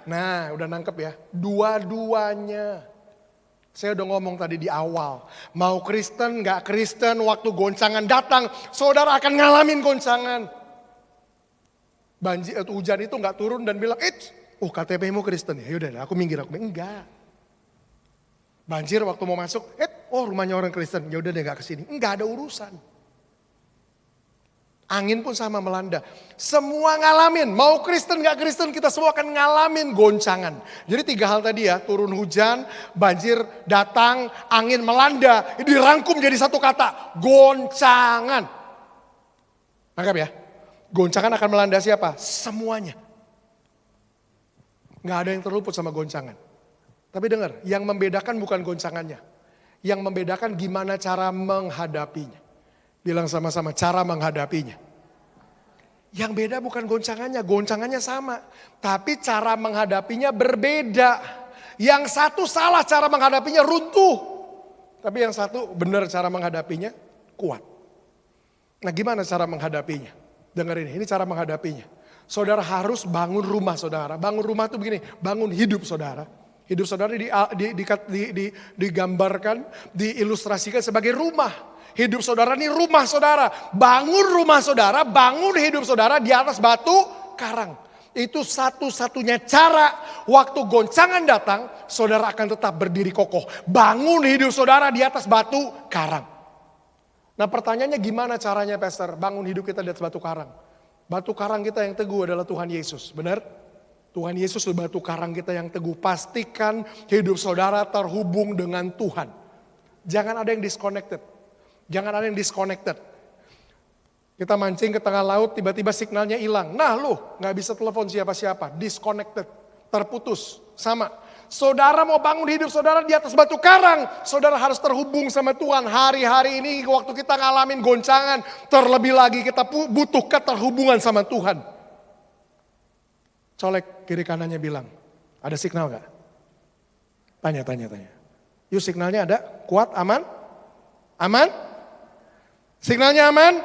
Nah, udah nangkep ya, dua-duanya. Saya udah ngomong tadi di awal, mau Kristen gak Kristen, waktu goncangan datang, saudara akan ngalamin goncangan. Banjir, hujan itu gak turun dan bilang, KTP-mu Kristen ya, yaudah aku minggir. Enggak. Banjir waktu mau masuk, rumahnya orang Kristen, yaudah deh gak kesini. Enggak ada urusan. Angin pun sama melanda. Semua ngalamin, mau Kristen gak Kristen, kita semua akan ngalamin goncangan. Jadi tiga hal tadi ya, turun hujan, banjir datang, angin melanda. Dirangkum jadi satu kata, goncangan. Nangkap ya? Goncangan akan melanda siapa? Semuanya. Gak ada yang terluput sama goncangan. Tapi dengar, yang membedakan bukan goncangannya. Yang membedakan gimana cara menghadapinya. Bilang sama-sama, cara menghadapinya. Yang beda bukan goncangannya sama. Tapi cara menghadapinya berbeda. Yang satu salah cara menghadapinya runtuh. Tapi yang satu benar cara menghadapinya kuat. Nah gimana cara menghadapinya? Dengerin ini cara menghadapinya. Saudara harus bangun rumah saudara. Bangun rumah itu begini, bangun hidup saudara. Hidup saudara digambarkan, diilustrasikan sebagai rumah. Hidup saudara ini rumah saudara. Bangun rumah saudara, bangun hidup saudara di atas batu karang. Itu satu-satunya cara waktu goncangan datang, saudara akan tetap berdiri kokoh. Bangun hidup saudara di atas batu karang. Nah pertanyaannya gimana caranya Pastor bangun hidup kita di atas batu karang? Batu karang kita yang teguh adalah Tuhan Yesus, benar? Tuhan Yesus adalah batu karang kita yang teguh. Pastikan hidup saudara terhubung dengan Tuhan. Jangan ada yang disconnected. Jangan ada yang disconnected. Kita mancing ke tengah laut, tiba-tiba signalnya hilang. Nah lo gak bisa telepon siapa-siapa. Disconnected, terputus, sama. Saudara mau bangun hidup saudara di atas batu karang. Saudara harus terhubung sama Tuhan. Hari-hari ini waktu kita ngalamin goncangan. Terlebih lagi kita butuh keterhubungan sama Tuhan. Colek kiri kanannya bilang, ada signal gak? Tanya. Yuk signalnya ada, kuat, aman? Aman? Signalnya aman?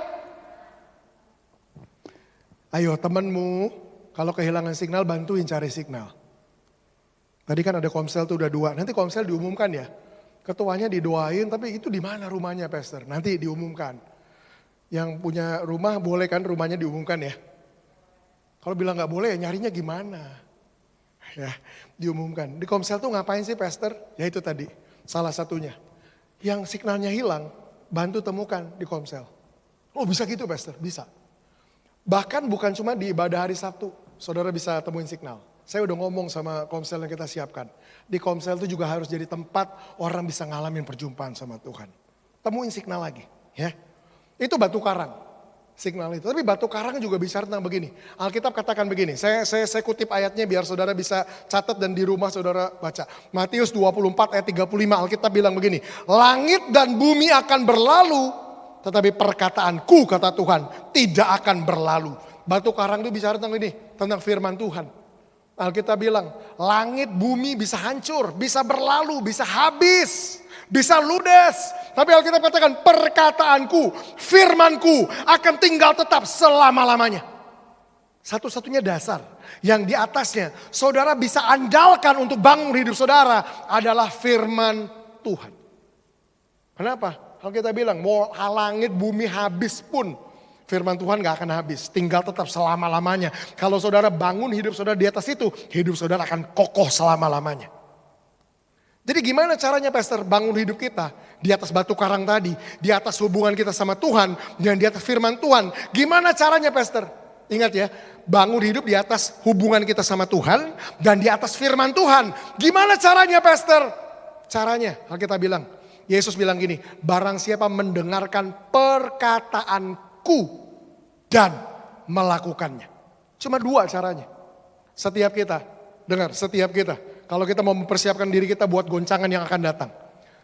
Ayo temenmu, kalau kehilangan signal bantuin cari signal. Tadi kan ada komsel tuh udah 2, nanti komsel diumumkan ya. Ketuanya didoain, tapi itu di mana rumahnya Pastor? Nanti diumumkan. Yang punya rumah boleh kan rumahnya diumumkan ya? Kalau bilang gak boleh ya nyarinya gimana? Ya diumumkan. Di komsel tuh ngapain sih Pastor? Ya itu tadi salah satunya. Yang signalnya hilang bantu temukan di komsel. Oh bisa gitu Pastor? Bisa. Bahkan bukan cuma di ibadah hari Sabtu. Saudara bisa temuin signal. Saya udah ngomong sama komsel yang kita siapkan. Di komsel itu juga harus jadi tempat orang bisa ngalamin perjumpaan sama Tuhan. Temuin signal lagi. Ya. Itu batu karang. Signal itu. Tapi batu karang juga bicara tentang begini. Alkitab katakan begini. Saya kutip ayatnya biar saudara bisa catat dan di rumah saudara baca. Matius 24 ayat 35 Alkitab bilang begini. Langit dan bumi akan berlalu. Tetapi perkataanku kata Tuhan tidak akan berlalu. Batu karang itu bicara tentang ini. Tentang firman Tuhan. Alkitab bilang langit bumi bisa hancur. Bisa berlalu. Bisa habis. Bisa ludes. Tapi Alkitab katakan perkataanku, firmanku akan tinggal tetap selama-lamanya. Satu-satunya dasar yang di atasnya saudara bisa andalkan untuk bangun hidup saudara adalah firman Tuhan. Kenapa? Alkitab bilang mau langit bumi habis pun firman Tuhan gak akan habis. Tinggal tetap selama-lamanya. Kalau saudara bangun hidup saudara di atas itu, hidup saudara akan kokoh selama-lamanya. Jadi gimana caranya Pastor bangun hidup kita di atas batu karang tadi, di atas hubungan kita sama Tuhan, dan di atas firman Tuhan. Gimana caranya Pastor? Ingat ya, bangun hidup di atas hubungan kita sama Tuhan dan di atas firman Tuhan. Gimana caranya Pastor? Caranya, Alkitab bilang, Yesus bilang gini, barang siapa mendengarkan perkataanku dan melakukannya. Cuma 2 caranya. Setiap kita, dengar, setiap kita. Kalau kita mau mempersiapkan diri kita buat goncangan yang akan datang.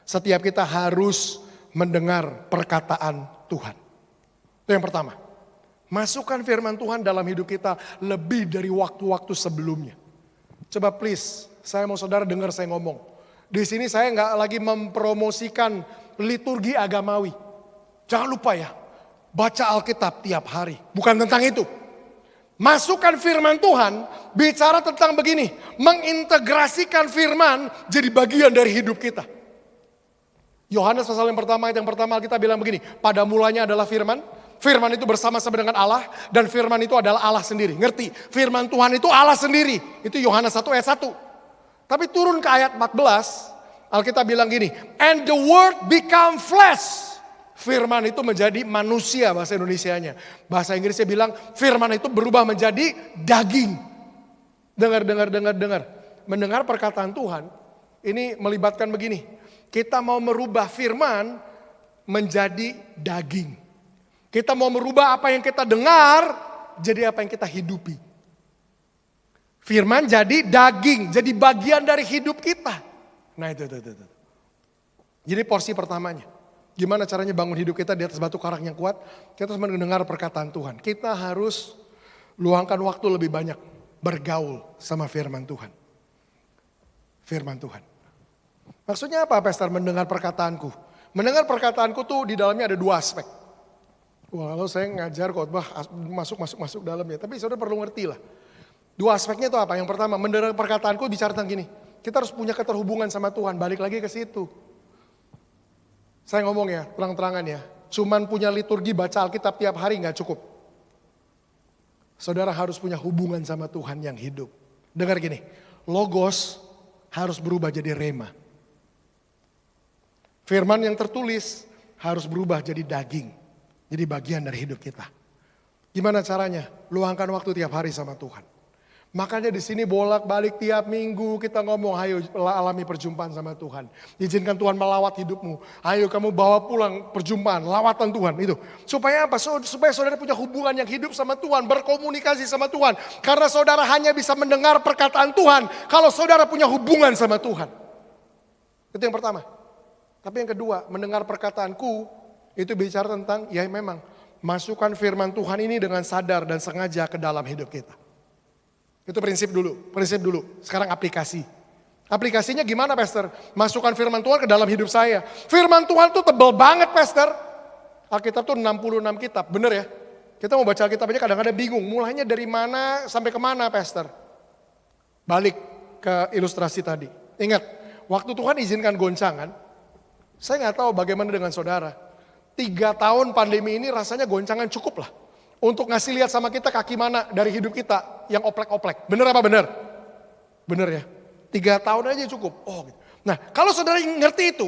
Setiap kita harus mendengar perkataan Tuhan. Itu yang pertama. Masukkan firman Tuhan dalam hidup kita lebih dari waktu-waktu sebelumnya. Coba please, saya mau saudara dengar saya ngomong. Di sini saya nggak lagi mempromosikan liturgi agamawi. Jangan lupa ya, baca Alkitab tiap hari. Bukan tentang itu. Masukkan firman Tuhan, bicara tentang begini, mengintegrasikan firman jadi bagian dari hidup kita. Yohanes pasal yang pertama, ayat yang pertama kita bilang begini, pada mulanya adalah firman, firman itu bersama-sama dengan Allah, dan firman itu adalah Allah sendiri. Ngerti? Firman Tuhan itu Allah sendiri. Itu Yohanes 1 ayat 1. Tapi turun ke ayat 14, Alkitab bilang gini, and the word become flesh. Firman itu menjadi manusia bahasa Indonesianya. Bahasa Inggrisnya bilang firman itu berubah menjadi daging. Dengar. Mendengar perkataan Tuhan ini melibatkan begini. Kita mau merubah firman menjadi daging. Kita mau merubah apa yang kita dengar jadi apa yang kita hidupi. Firman jadi daging, jadi bagian dari hidup kita. Nah itu. Jadi porsi pertamanya. Gimana caranya bangun hidup kita di atas batu karang yang kuat? Kita harus mendengar perkataan Tuhan. Kita harus luangkan waktu lebih banyak bergaul sama firman Tuhan. Firman Tuhan. Maksudnya apa Pastor mendengar perkataanku? Mendengar perkataanku tuh di dalamnya ada 2 aspek. Wah, kalau saya ngajar khotbah masuk dalamnya. Tapi saudara perlu ngerti lah. 2 aspeknya itu apa? Yang pertama mendengar perkataanku bicara tentang gini. Kita harus punya keterhubungan sama Tuhan, balik lagi ke situ. Saya ngomong ya, terang-terangan ya. Cuman punya liturgi baca Alkitab tiap hari nggak cukup. Saudara harus punya hubungan sama Tuhan yang hidup. Dengar gini, logos harus berubah jadi rema. Firman yang tertulis harus berubah jadi daging. Jadi bagian dari hidup kita. Gimana caranya? Luangkan waktu tiap hari sama Tuhan. Makanya di sini bolak-balik tiap minggu kita ngomong, ayo alami perjumpaan sama Tuhan. Izinkan Tuhan melawat hidupmu. Ayo kamu bawa pulang perjumpaan, lawatan Tuhan itu. Supaya apa? Supaya saudara punya hubungan yang hidup sama Tuhan, berkomunikasi sama Tuhan. Karena saudara hanya bisa mendengar perkataan Tuhan kalau saudara punya hubungan sama Tuhan. Itu yang pertama. Tapi yang kedua, mendengar perkataanku itu bicara tentang, ya memang, masukkan firman Tuhan ini dengan sadar dan sengaja ke dalam hidup kita. Itu prinsip dulu. Sekarang aplikasi. Aplikasinya gimana, Pastor? Masukkan firman Tuhan ke dalam hidup saya. Firman Tuhan tuh tebel banget, Pastor. Alkitab tuh 66 kitab, bener ya? Kita mau baca Alkitab aja kadang-kadang bingung. Mulainya dari mana sampai kemana, Pastor? Balik ke ilustrasi tadi. Ingat, waktu Tuhan izinkan goncangan, saya nggak tahu bagaimana dengan saudara. 3 tahun pandemi ini rasanya goncangan cukup lah. Untuk ngasih lihat sama kita kaki mana dari hidup kita yang oplek-oplek. Bener apa bener? Bener ya. 3 tahun aja cukup. Oh, gitu. Nah, kalau saudara ngerti itu,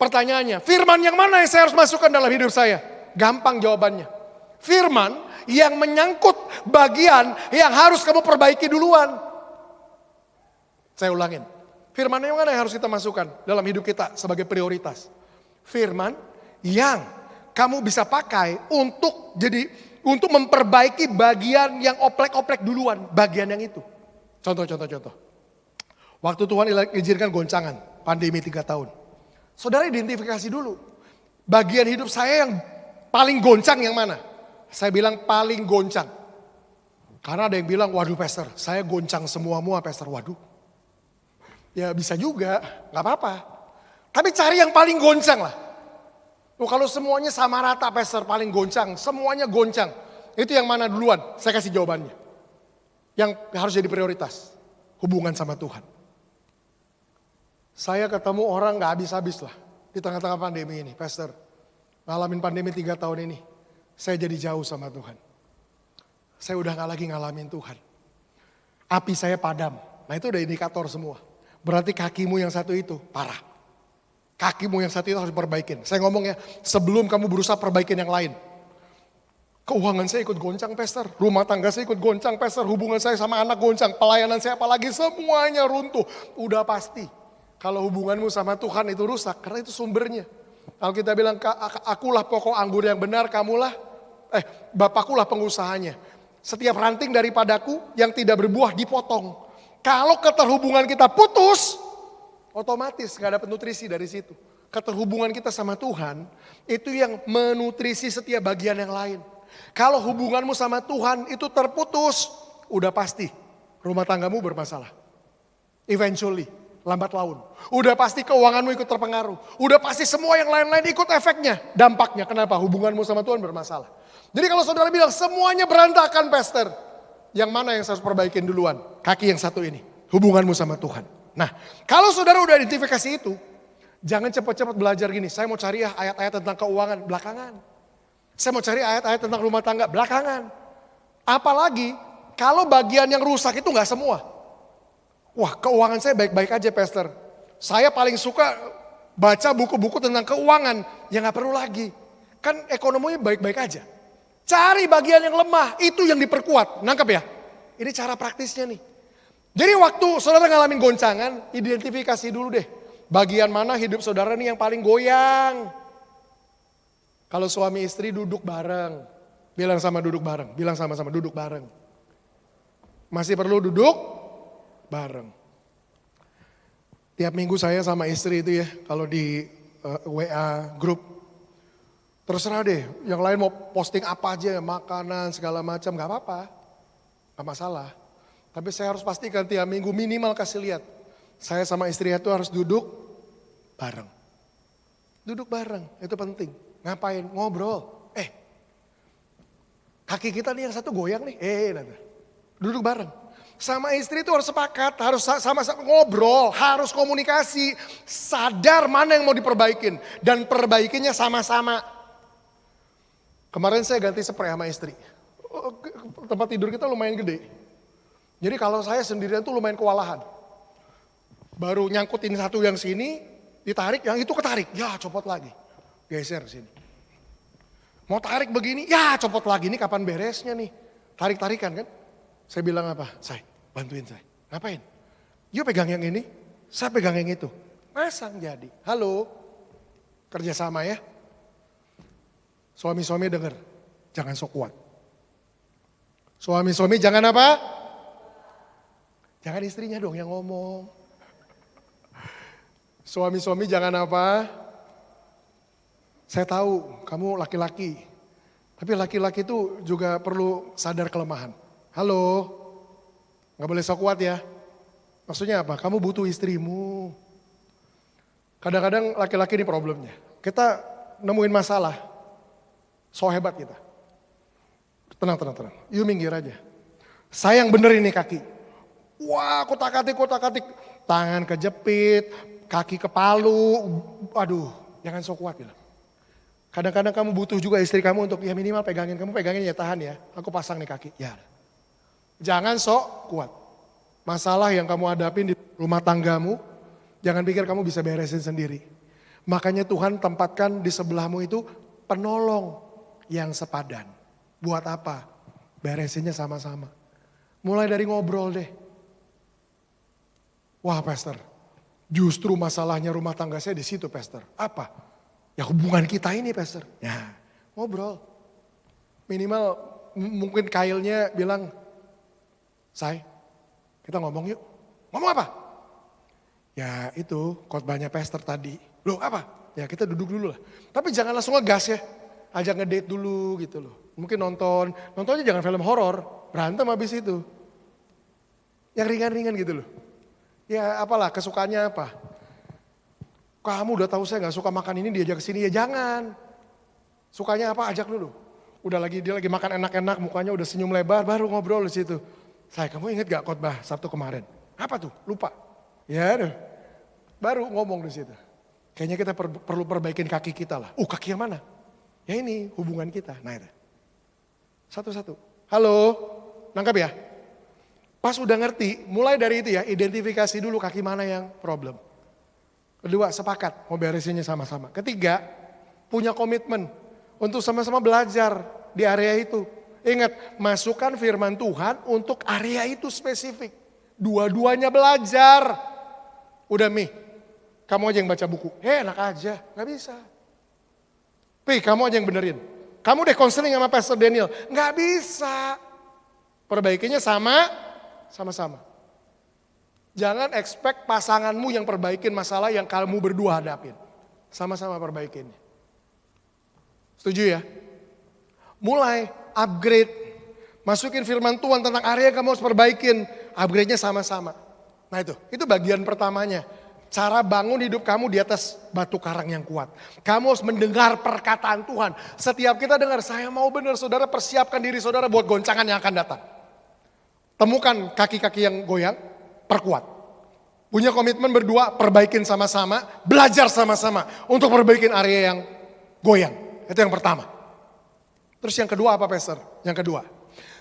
pertanyaannya, firman yang mana yang saya harus masukkan dalam hidup saya? Gampang jawabannya. Firman yang menyangkut bagian yang harus kamu perbaiki duluan. Saya ulangin. Firman yang mana yang harus kita masukkan dalam hidup kita sebagai prioritas? Firman yang kamu bisa pakai untuk memperbaiki bagian yang oplek-oplek duluan, bagian yang itu. Contoh. Waktu Tuhan izinkan goncangan, pandemi 3 tahun. Saudara identifikasi dulu, bagian hidup saya yang paling goncang yang mana? Saya bilang paling goncang. Karena ada yang bilang, waduh Pastor, saya goncang semua Pastor, waduh. Ya bisa juga, gak apa-apa. Tapi cari yang paling goncang lah. Kalau semuanya sama rata Pastor, paling goncang, semuanya goncang. Itu yang mana duluan? Saya kasih jawabannya. Yang harus jadi prioritas. Hubungan sama Tuhan. Saya ketemu orang gak habis-habis lah. Di tengah-tengah pandemi ini, Pastor. Ngalamin pandemi 3 tahun ini. Saya jadi jauh sama Tuhan. Saya udah gak lagi ngalamin Tuhan. Api saya padam. Nah itu udah indikator semua. Berarti kakimu yang satu itu parah. Kakimu yang satu itu harus diperbaikin. Saya ngomong ya, sebelum kamu berusaha perbaikin yang lain. Keuangan saya ikut goncang, Pastor. Rumah tangga saya ikut goncang, Pastor. Hubungan saya sama anak goncang. Pelayanan saya apalagi semuanya runtuh. Udah pasti. Kalau hubunganmu sama Tuhan itu rusak, karena itu sumbernya. Kalau kita bilang, akulah pokok anggur yang benar, Bapakkulah pengusahanya. Setiap ranting daripadaku yang tidak berbuah dipotong. Kalau keterhubungan kita putus, otomatis gak dapat nutrisi dari situ. Keterhubungan kita sama Tuhan, itu yang menutrisi setiap bagian yang lain. Kalau hubunganmu sama Tuhan itu terputus, udah pasti rumah tanggamu bermasalah. Eventually, lambat laun. Udah pasti keuanganmu ikut terpengaruh. Udah pasti semua yang lain-lain ikut efeknya, dampaknya. Kenapa? Hubunganmu sama Tuhan bermasalah. Jadi kalau saudara bilang semuanya berantakan, Pastor. Yang mana yang saya harus perbaikin duluan? Kaki yang satu ini, hubunganmu sama Tuhan. Nah, kalau saudara udah identifikasi itu, jangan cepat-cepat belajar gini. Saya mau cari ayat-ayat tentang keuangan, belakangan. Saya mau cari ayat-ayat tentang rumah tangga, belakangan. Apalagi kalau bagian yang rusak itu gak semua. Wah, keuangan saya baik-baik aja, Pastor. Saya paling suka baca buku-buku tentang keuangan, yang gak perlu lagi. Kan ekonominya baik-baik aja. Cari bagian yang lemah, itu yang diperkuat. Nangkep ya? Ini cara praktisnya nih. Jadi waktu saudara ngalamin goncangan, identifikasi dulu deh. Bagian mana hidup saudara nih yang paling goyang. Kalau suami istri duduk bareng. Bilang sama duduk bareng. Bilang sama-sama duduk bareng. Masih perlu duduk bareng. Tiap minggu saya sama istri itu ya. Kalau di WA grup. Terserah deh. Yang lain mau posting apa aja. Makanan segala macam. Gak apa-apa. Gak masalah. Tapi saya harus pastikan tiap minggu minimal kasih lihat. Saya sama istri itu harus duduk bareng. Duduk bareng, itu penting. Ngapain? Ngobrol. Kaki kita nih yang satu goyang nih. Duduk bareng. Sama istri itu harus sepakat, harus sama-sama ngobrol, harus komunikasi. Sadar mana yang mau diperbaikin. Dan perbaikinya sama-sama. Kemarin saya ganti spray sama istri. Tempat tidur kita lumayan gede. Jadi kalau saya sendirian tuh lumayan kewalahan. Baru nyangkutin satu yang sini, ditarik, yang itu ketarik. Ya copot lagi, geser sini. Mau tarik begini, ya copot lagi. Ini kapan beresnya nih? Tarik-tarikan kan? Saya bilang apa? Bantuin saya. Ngapain? Yuk pegang yang ini, saya pegang yang itu. Masang jadi. Halo, kerjasama ya. Suami-suami denger, jangan sok kuat. Suami-suami jangan apa? Jangan istrinya dong yang ngomong. Suami-suami jangan apa? Saya tahu kamu laki-laki. Tapi laki-laki itu juga perlu sadar kelemahan. Halo, gak boleh sok kuat ya. Maksudnya apa? Kamu butuh istrimu. Kadang-kadang laki-laki ini problemnya. Kita nemuin masalah. So hebat kita. Tenang. You minggir aja. Saya yang bener ini kaki. Wah, kotak-katik. Tangan kejepit, kaki kepalu. Aduh, jangan sok kuat gitu. Kadang-kadang kamu butuh juga istri kamu untuk ya minimal pegangin. Kamu pegangin ya tahan ya. Aku pasang nih kaki. Ya. Jangan sok kuat. Masalah yang kamu hadapin di rumah tanggamu, jangan pikir kamu bisa beresin sendiri. Makanya Tuhan tempatkan di sebelahmu itu penolong yang sepadan. Buat apa? Beresinnya sama-sama. Mulai dari ngobrol deh. Wah pastor, justru masalahnya rumah tangga saya di situ pastor. Apa? Ya hubungan kita ini pastor. Ya ngobrol. Minimal mungkin kailnya bilang, kita ngomong yuk. Ngomong apa? Ya itu khotbahnya pastor tadi. Loh apa? Ya kita duduk dulu lah. Tapi jangan langsung ngegas ya. Ajak ngedate dulu gitu loh. Mungkin nontonnya jangan film horor. Berantem habis itu. Yang ringan-ringan gitu loh. Ya apalah kesukaannya apa. Kamu udah tahu saya gak suka makan ini diajak ke sini ya jangan. Sukanya apa ajak dulu. Dia lagi makan enak-enak mukanya udah senyum lebar baru ngobrol di situ. Kamu inget gak khotbah Sabtu kemarin? Apa tuh? Lupa. Ya deh. Baru ngomong di situ. Kayaknya kita perlu perbaikin kaki kita lah. Kaki yang mana? Ya ini hubungan kita. Nah itu. Satu-satu. Halo, nangkap ya? Pas udah ngerti, mulai dari itu ya, identifikasi dulu kaki mana yang problem. Kedua, sepakat mau beresinnya sama-sama. Ketiga, punya komitmen untuk sama-sama belajar di area itu. Ingat, masukkan firman Tuhan untuk area itu spesifik. Dua-duanya belajar. Udah kamu aja yang baca buku. Enak aja, gak bisa. Kamu aja yang benerin. Kamu deh konseling sama Pastor Daniel. Gak bisa. Perbaikinya sama-sama. Jangan expect pasanganmu yang perbaikin masalah yang kamu berdua hadapin. Sama-sama perbaikinnya. Setuju ya? Mulai upgrade. Masukin firman Tuhan tentang area yang kamu harus perbaikin. Upgrade-nya sama-sama. Nah itu bagian pertamanya. Cara bangun hidup kamu di atas batu karang yang kuat. Kamu harus mendengar perkataan Tuhan. Setiap kita dengar, saya mau benar, saudara persiapkan diri saudara buat goncangan yang akan datang. Temukan kaki-kaki yang goyang, perkuat. Punya komitmen berdua, perbaikin sama-sama, belajar sama-sama untuk perbaikin area yang goyang. Itu yang pertama. Terus yang kedua apa Pastor? Yang kedua,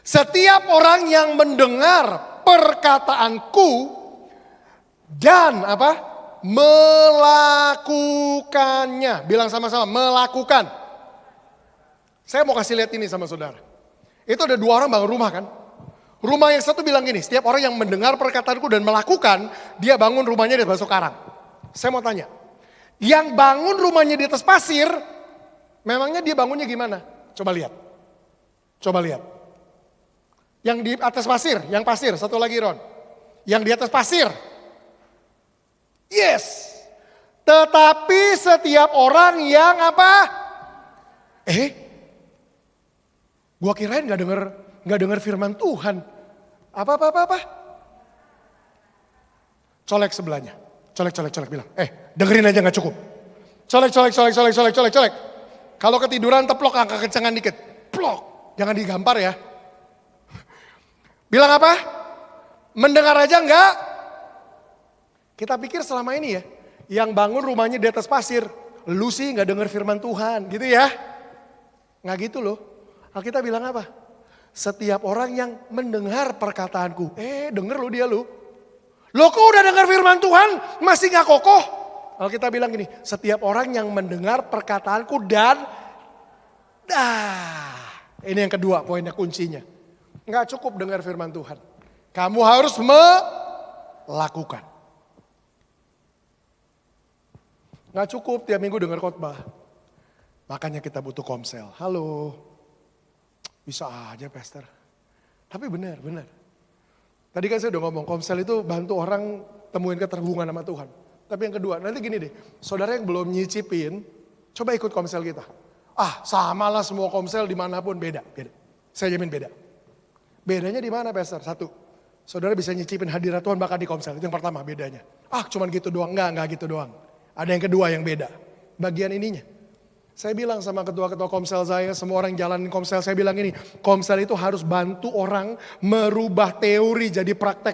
setiap orang yang mendengar perkataanku dan apa? Melakukannya. Bilang sama-sama, melakukan. Saya mau kasih lihat ini sama saudara. Itu ada dua orang bangun rumah kan. Rumah yang satu bilang gini, setiap orang yang mendengar perkataanku dan melakukan, dia bangun rumahnya di atas karang. Saya mau tanya, yang bangun rumahnya di atas pasir, memangnya dia bangunnya gimana? Coba lihat. Yang di atas pasir, yang pasir, satu lagi Ron. Yang di atas pasir. Yes. Tetapi setiap orang yang apa? Gua kirain gak denger firman Tuhan. Apa? Colek sebelahnya. Colek bilang. Dengerin aja gak cukup. Colek. Kalau ketiduran teplok angka kencengan dikit. Plok. Jangan digampar ya. Bilang apa? Mendengar aja enggak. Kita pikir selama ini ya, yang bangun rumahnya di atas pasir, lu sih nggak dengar firman Tuhan, gitu ya? Nggak gitu loh. Alkitab bilang apa? Setiap orang yang mendengar perkataanku, denger lu dia lu. Lo kok udah dengar firman Tuhan masih nggak kokoh? Alkitab bilang gini, setiap orang yang mendengar perkataanku dan ini yang kedua poinnya kuncinya. Nggak cukup dengar firman Tuhan. Kamu harus melakukan. Nggak cukup tiap minggu dengar khotbah. Makanya kita butuh komsel. Halo. Bisa aja pastor. Tapi benar. Tadi kan saya udah ngomong komsel itu bantu orang temuin keterhubungan sama Tuhan. Tapi yang kedua, nanti gini deh. Saudara yang belum nyicipin, coba ikut komsel kita. Samalah semua komsel dimanapun beda. Saya jamin beda. Bedanya di mana pastor? Satu. Saudara bisa nyicipin hadirat Tuhan bahkan di komsel. Itu yang pertama bedanya. Cuman gitu doang. Enggak gitu doang. Ada yang kedua yang beda. Bagian ininya. Saya bilang sama ketua-ketua komsel saya, semua orang jalanin komsel, saya bilang ini, komsel itu harus bantu orang merubah teori jadi praktek.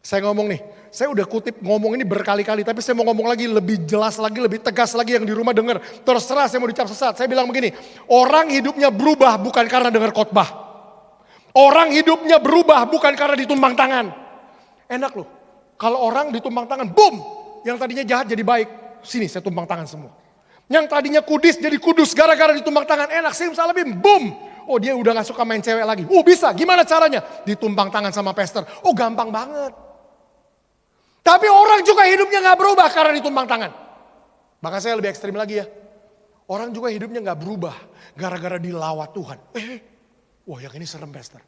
Saya ngomong nih, saya udah kutip ngomong ini berkali-kali, tapi saya mau ngomong lagi lebih jelas lagi, lebih tegas lagi yang di rumah dengar. Terserah saya mau dicap sesat. Saya bilang begini, orang hidupnya berubah bukan karena dengar khotbah. Orang hidupnya berubah bukan karena ditumbang tangan. Enak loh, kalau orang ditumbang tangan, boom! Yang tadinya jahat jadi baik. Sini saya tumbang tangan semua. Yang tadinya kudus jadi kudus gara-gara ditumbang tangan. Enak simsalabim, boom. Oh dia udah gak suka main cewek lagi. Bisa, gimana caranya? Ditumbang tangan sama pastor. Gampang banget. Tapi orang juga hidupnya gak berubah karena ditumbang tangan. Bahkan saya lebih ekstrim lagi ya. Orang juga hidupnya gak berubah gara-gara dilawat Tuhan. Yang ini serem pastor.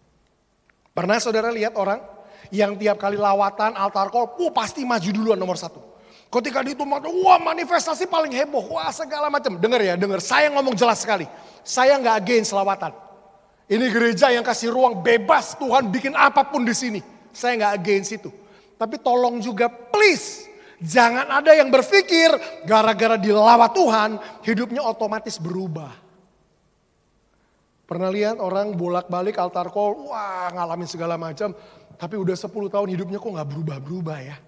Pernah saudara lihat orang yang tiap kali lawatan altar call, pasti maju duluan nomor 1. Ketika ditumbang, manifestasi paling heboh, segala macam. Dengar ya, saya ngomong jelas sekali. Saya nggak against selawatan. Ini gereja yang kasih ruang bebas, Tuhan bikin apapun di sini. Saya nggak against itu. Tapi tolong juga please, jangan ada yang berpikir gara-gara dilawat Tuhan, hidupnya otomatis berubah. Pernah lihat orang bolak-balik altar call, ngalamin segala macam. Tapi udah 10 tahun hidupnya kok nggak berubah-berubah ya.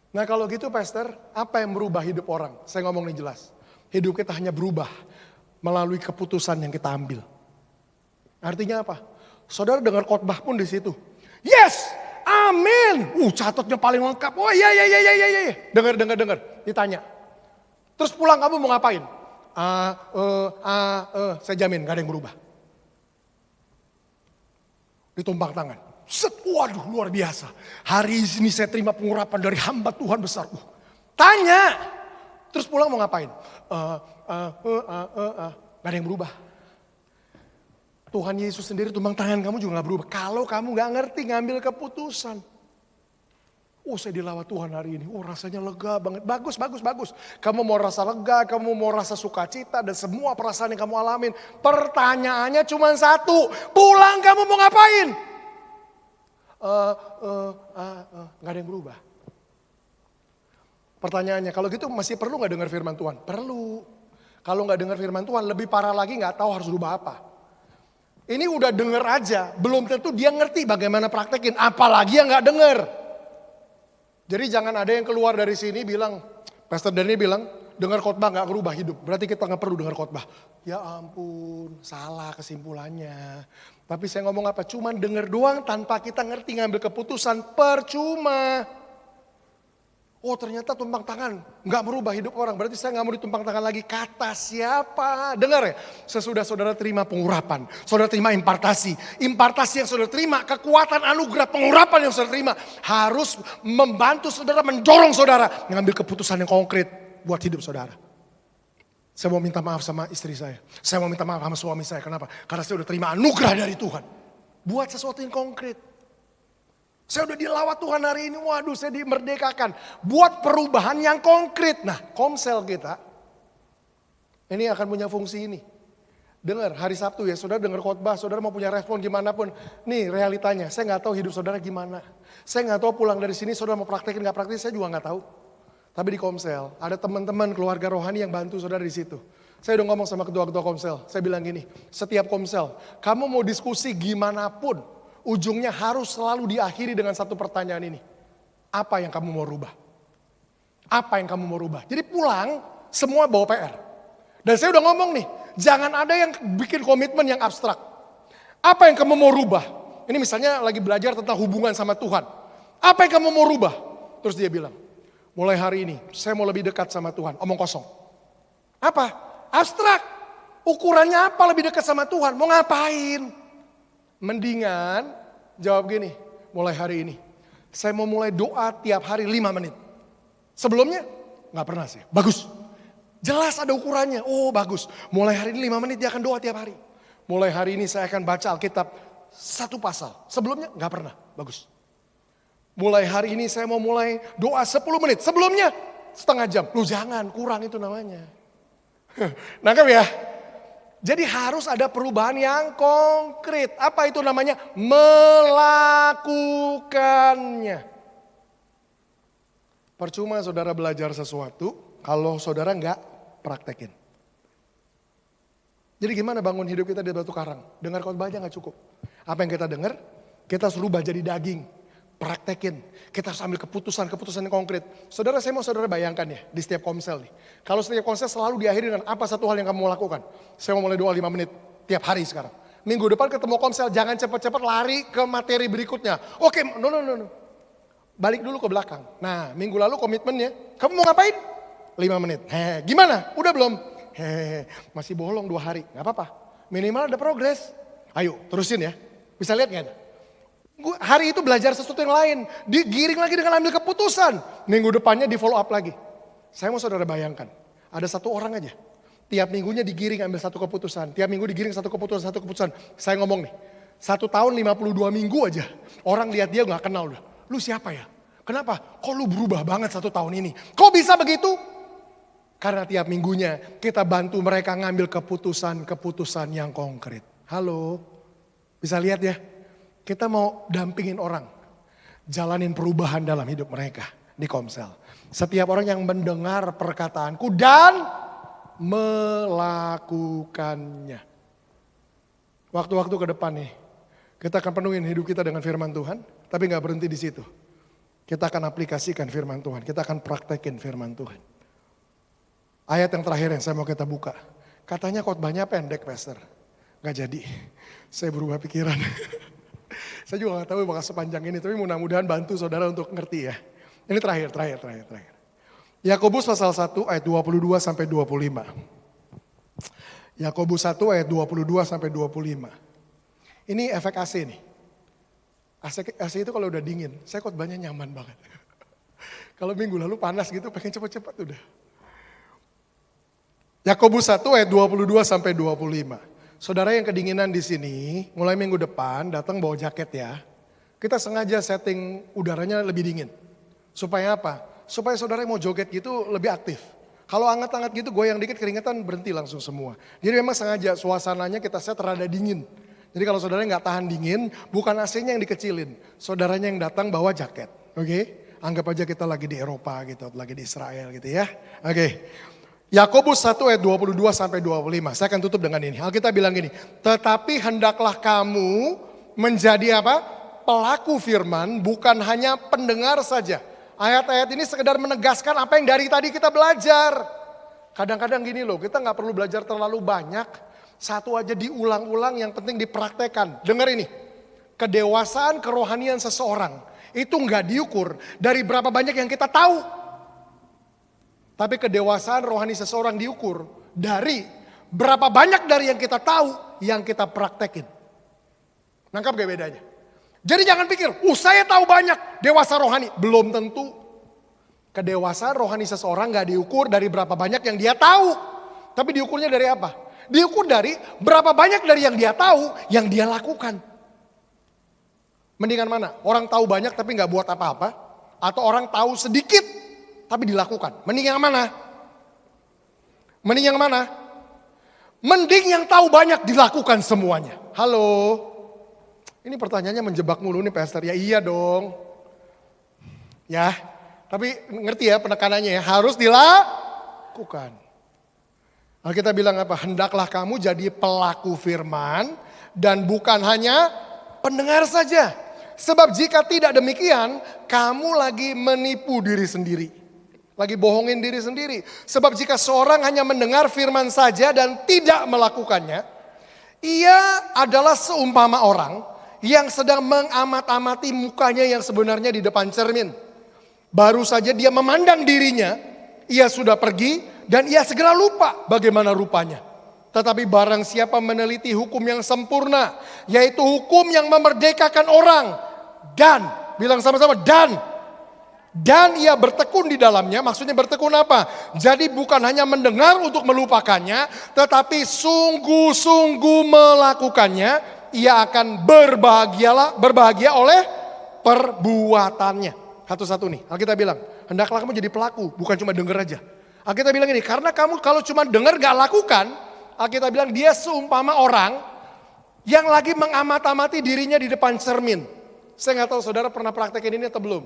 Nah kalau gitu pastor, apa yang merubah hidup orang? Saya ngomong nih jelas. Hidup kita hanya berubah melalui keputusan yang kita ambil. Artinya apa? Saudara dengar khotbah pun di situ. Yes, amin. Catatnya paling lengkap. Iya. Dengar. Ditanya. Terus pulang kamu mau ngapain? Saya jamin gak ada yang berubah. Ditumpang tangan. Waduh luar biasa. Hari ini saya terima pengurapan dari hamba Tuhan besar. Tanya. Terus pulang mau ngapain? Gak ada yang berubah. Tuhan Yesus sendiri tumbang tangan kamu juga gak berubah. Kalau kamu gak ngerti ngambil keputusan. Saya dilawat Tuhan hari ini. Rasanya lega banget. Bagus. Kamu mau rasa lega, kamu mau rasa sukacita dan semua perasaan yang kamu alamin. Pertanyaannya cuma satu. Pulang kamu mau ngapain? Gak ada yang berubah. Pertanyaannya, kalau gitu masih perlu gak dengar firman Tuhan? Perlu. Kalau gak dengar firman Tuhan, lebih parah lagi gak tahu harus rubah apa. Ini udah denger aja, belum tentu dia ngerti bagaimana praktekin, apalagi yang gak denger. Jadi jangan ada yang keluar dari sini bilang, Pastor Dani bilang, dengar khotbah gak berubah hidup, berarti kita gak perlu dengar khotbah. Ya ampun, salah kesimpulannya. Tapi saya ngomong apa? Cuman denger doang tanpa kita ngerti ngambil keputusan, percuma. Ternyata tumpang tangan gak merubah hidup orang. Berarti saya gak mau ditumpang tangan lagi. Kata siapa? Dengar ya, sesudah saudara terima pengurapan, saudara terima impartasi. Impartasi yang saudara terima, kekuatan anugerah pengurapan yang saudara terima, harus membantu saudara, mendorong saudara ngambil keputusan yang konkret buat hidup saudara. Saya mau minta maaf sama istri saya. Saya mau minta maaf sama suami saya. Kenapa? Karena saya udah terima anugerah dari Tuhan. Buat sesuatu yang konkret. Saya udah dilawat Tuhan hari ini. Waduh, saya dimerdekakan. Buat perubahan yang konkret. Nah, komsel kita ini akan punya fungsi ini. Dengar, hari Sabtu ya, saudara dengar khotbah, saudara mau punya respon gimana pun. Nih realitanya, saya gak tahu hidup saudara gimana. Saya gak tahu pulang dari sini saudara mau praktekin gak praktekin, saya juga gak tahu. Tapi di komsel, ada teman-teman keluarga rohani yang bantu saudara di situ. Saya udah ngomong sama ketua-ketua komsel, saya bilang gini, setiap komsel, kamu mau diskusi gimana pun, ujungnya harus selalu diakhiri dengan satu pertanyaan ini. Apa yang kamu mau rubah? Apa yang kamu mau rubah? Jadi pulang semua bawa PR. Dan saya udah ngomong nih, jangan ada yang bikin komitmen yang abstrak. Apa yang kamu mau rubah? Ini misalnya lagi belajar tentang hubungan sama Tuhan. Apa yang kamu mau rubah? Terus dia bilang, mulai hari ini saya mau lebih dekat sama Tuhan. Omong kosong. Apa? Abstrak. Ukurannya apa lebih dekat sama Tuhan? Mau ngapain? Mendingan jawab gini, mulai hari ini. Saya mau mulai doa tiap hari 5 menit. Sebelumnya gak pernah sih. Bagus. Jelas ada ukurannya. Oh bagus. Mulai hari ini 5 menit dia akan doa tiap hari. Mulai hari ini saya akan baca Alkitab 1 pasal. Sebelumnya gak pernah. Bagus. Mulai hari ini saya mau mulai doa 10 menit. Sebelumnya setengah jam. Lu jangan, kurang itu namanya. Nangkep ya? Jadi harus ada perubahan yang konkret. Apa itu namanya? Melakukannya. Percuma saudara belajar sesuatu kalau saudara nggak praktekin. Jadi gimana bangun hidup kita di batu karang? Dengar khotbah aja nggak cukup. Apa yang kita dengar, kita harus rubah jadi daging. Praktekin. Kita harus ambil keputusan yang konkret. Saudara, saya mau saudara bayangkan ya di setiap komsel nih. Kalau setiap komsel selalu diakhiri dengan apa satu hal yang kamu mau lakukan. Saya mau mulai doa 5 menit tiap hari sekarang. Minggu depan ketemu komsel, jangan cepat-cepat lari ke materi berikutnya. Oke, no. Balik dulu ke belakang. Nah, minggu lalu komitmennya, kamu mau ngapain? 5 menit. Gimana? Udah belum? Masih bolong 2 hari. Gak apa-apa. Minimal ada progres. Ayo, terusin ya. Bisa lihat gak? Hari itu belajar sesuatu yang lain. Digiring lagi dengan ambil keputusan. Minggu depannya di follow up lagi. Saya mau saudara bayangkan. Ada satu orang aja. Tiap minggunya digiring ambil satu keputusan. Tiap minggu digiring satu keputusan. Saya ngomong nih. 1 tahun 52 minggu aja. Orang lihat dia gak kenal udah. Lu siapa ya? Kenapa? Kok lu berubah banget 1 tahun ini? Kok bisa begitu? Karena tiap minggunya kita bantu mereka ngambil keputusan yang konkret. Halo? Bisa lihat ya? Kita mau dampingin orang. Jalanin perubahan dalam hidup mereka di Komsel. Setiap orang yang mendengar perkataanku dan melakukannya. Waktu-waktu ke depan nih. Kita akan penuhin hidup kita dengan firman Tuhan. Tapi gak berhenti di situ. Kita akan aplikasikan firman Tuhan. Kita akan praktekin firman Tuhan. Ayat yang terakhir yang saya mau kita buka. Katanya khotbahnya pendek, Pastor. Gak jadi. Saya berubah pikiran. Saya juga gak tahu bakal sepanjang ini, tapi mudah-mudahan bantu saudara untuk ngerti ya. Ini terakhir. Yakobus pasal 1 ayat 22 sampai 25. Yakobus 1 ayat 22 sampai 25. Ini efek AC nih. AC itu kalau udah dingin, saya khotbahnya nyaman banget. Kalau minggu lalu panas gitu, pengen cepet-cepet udah. Yakobus 1 ayat 22 sampai 25. Saudara yang kedinginan di sini, mulai minggu depan datang bawa jaket ya. Kita sengaja setting udaranya lebih dingin. Supaya apa? Supaya saudara yang mau joget gitu lebih aktif. Kalau hangat-hangat gitu goyang dikit keringetan berhenti langsung semua. Jadi memang sengaja suasananya kita set rada dingin. Jadi kalau saudara nggak tahan dingin, bukan AC-nya yang dikecilin. Saudaranya yang datang bawa jaket. Oke? Anggap aja kita lagi di Eropa gitu, lagi di Israel gitu ya. Oke. Yakobus 1 ayat 22 sampai 25. Saya akan tutup dengan ini. Alkitab bilang gini, tetapi hendaklah kamu menjadi apa? Pelaku firman, bukan hanya pendengar saja. Ayat-ayat ini sekedar menegaskan apa yang dari tadi kita belajar. Kadang-kadang gini loh, kita gak perlu belajar terlalu banyak. Satu aja diulang-ulang, yang penting dipraktekan. Dengar ini, kedewasaan kerohanian seseorang itu gak diukur dari berapa banyak yang kita tahu. Tapi kedewasaan rohani seseorang diukur dari berapa banyak dari yang kita tahu, yang kita praktekin. Nangkap gak bedanya? Jadi jangan pikir, saya tahu banyak, dewasa rohani. Belum tentu. Kedewasaan rohani seseorang gak diukur dari berapa banyak yang dia tahu. Tapi diukurnya dari apa? Diukur dari berapa banyak dari yang dia tahu, yang dia lakukan. Mendingan mana? Orang tahu banyak tapi gak buat apa-apa. Atau orang tahu sedikit tapi dilakukan. Mending yang mana? Mending yang mana? Mending yang tahu banyak dilakukan semuanya. Halo? Ini pertanyaannya menjebak mulu nih Pastor. Ya iya dong. Ya, tapi ngerti ya penekanannya ya. Harus dilakukan. Alkitab bilang apa? Hendaklah kamu jadi pelaku firman dan bukan hanya pendengar saja. Sebab jika tidak demikian, kamu lagi menipu diri sendiri. Lagi bohongin diri sendiri. Sebab jika seorang hanya mendengar firman saja dan tidak melakukannya, ia adalah seumpama orang yang sedang mengamat-amati mukanya yang sebenarnya di depan cermin. Baru saja dia memandang dirinya, ia sudah pergi dan ia segera lupa bagaimana rupanya. Tetapi barang siapa meneliti hukum yang sempurna, yaitu hukum yang memerdekakan orang, dan, bilang sama-sama, dan ia bertekun di dalamnya. Maksudnya bertekun apa? Jadi bukan hanya mendengar untuk melupakannya, tetapi sungguh-sungguh melakukannya, ia akan berbahagia oleh perbuatannya. Satu-satu nih, Alkitab bilang, hendaklah kamu jadi pelaku, bukan cuma dengar aja. Alkitab bilang ini, karena kamu kalau cuma dengar gak lakukan, Alkitab bilang dia seumpama orang yang lagi mengamat-amati dirinya di depan cermin. Saya gak tahu saudara pernah praktekin ini atau belum.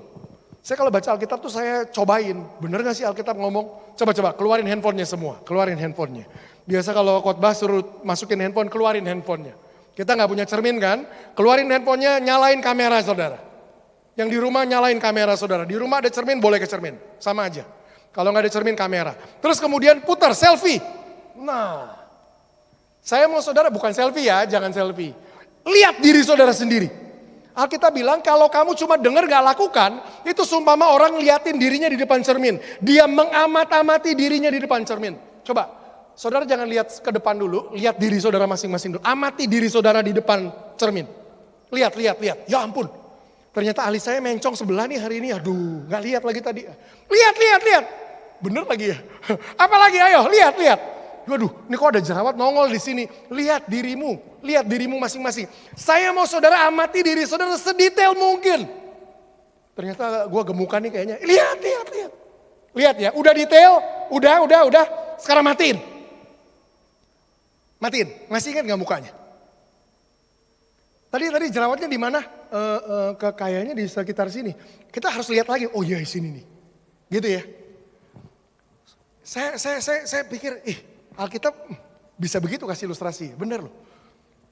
Saya kalau baca Alkitab tuh saya cobain, bener gak sih Alkitab ngomong? Coba keluarin handphonenya semua, keluarin handphonenya. Biasa kalau khotbah suruh masukin handphone, keluarin handphonenya. Kita gak punya cermin kan, keluarin handphonenya, nyalain kamera saudara. Yang di rumah nyalain kamera saudara, di rumah ada cermin boleh ke cermin, sama aja. Kalau gak ada cermin kamera. Terus kemudian putar selfie. Nah, saya mau saudara bukan selfie ya, jangan selfie. Lihat diri saudara sendiri. Alkitab bilang kalau kamu cuma dengar gak lakukan, itu seumpama orang liatin dirinya di depan cermin. Dia mengamat-amati dirinya di depan cermin. Coba, saudara jangan lihat ke depan dulu, lihat diri saudara masing-masing dulu. Amati diri saudara di depan cermin. Lihat. Ya ampun, ternyata alis saya mencong sebelah nih hari ini. Aduh, gak lihat lagi tadi. Lihat. Bener lagi ya. Apalagi ayo, lihat. Waduh, ini kok ada jerawat nongol di sini. Lihat dirimu masing-masing. Saya mau saudara amati diri saudara sedetail mungkin. Ternyata gue gemukan nih kayaknya. Lihat. Lihat ya, udah detail, udah. Sekarang matiin. Masih ingat gak mukanya? Tadi jerawatnya di mana? Kayaknya di sekitar sini. Kita harus lihat lagi. Oh iya di sini nih. Gitu ya. Saya pikir, Alkitab bisa begitu kasih ilustrasi, bener loh.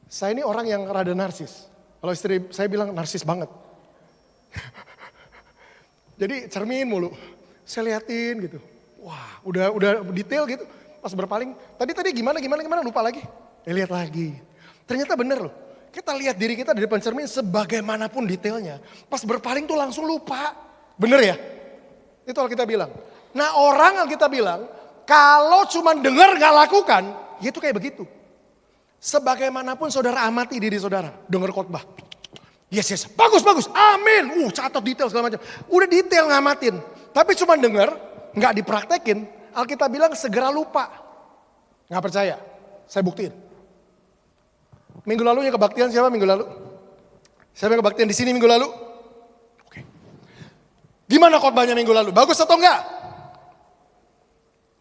Saya ini orang yang rada narsis. Kalau istri saya bilang narsis banget. Jadi cermin mulu, saya liatin gitu. Wah, udah detail gitu. Pas berpaling, tadi gimana lupa lagi. Lihat lagi. Ternyata bener loh. Kita lihat diri kita di depan cermin sebagaimanapun detailnya. Pas berpaling tuh langsung lupa. Bener ya? Itu Alkitab bilang. Nah orang Alkitab bilang, kalau cuma dengar gak lakukan, ya itu kayak begitu. Sebagaimanapun saudara amati diri saudara, dengar khotbah. Yes, bagus, amin. Catat detail segala macam. Udah detail ngamatin. Tapi cuma dengar, gak dipraktekin. Alkitab bilang segera lupa. Gak percaya, saya buktiin. Minggu lalunya kebaktian siapa minggu lalu? Siapa yang kebaktian di sini minggu lalu? Oke. Gimana khotbahnya minggu lalu? Bagus atau enggak?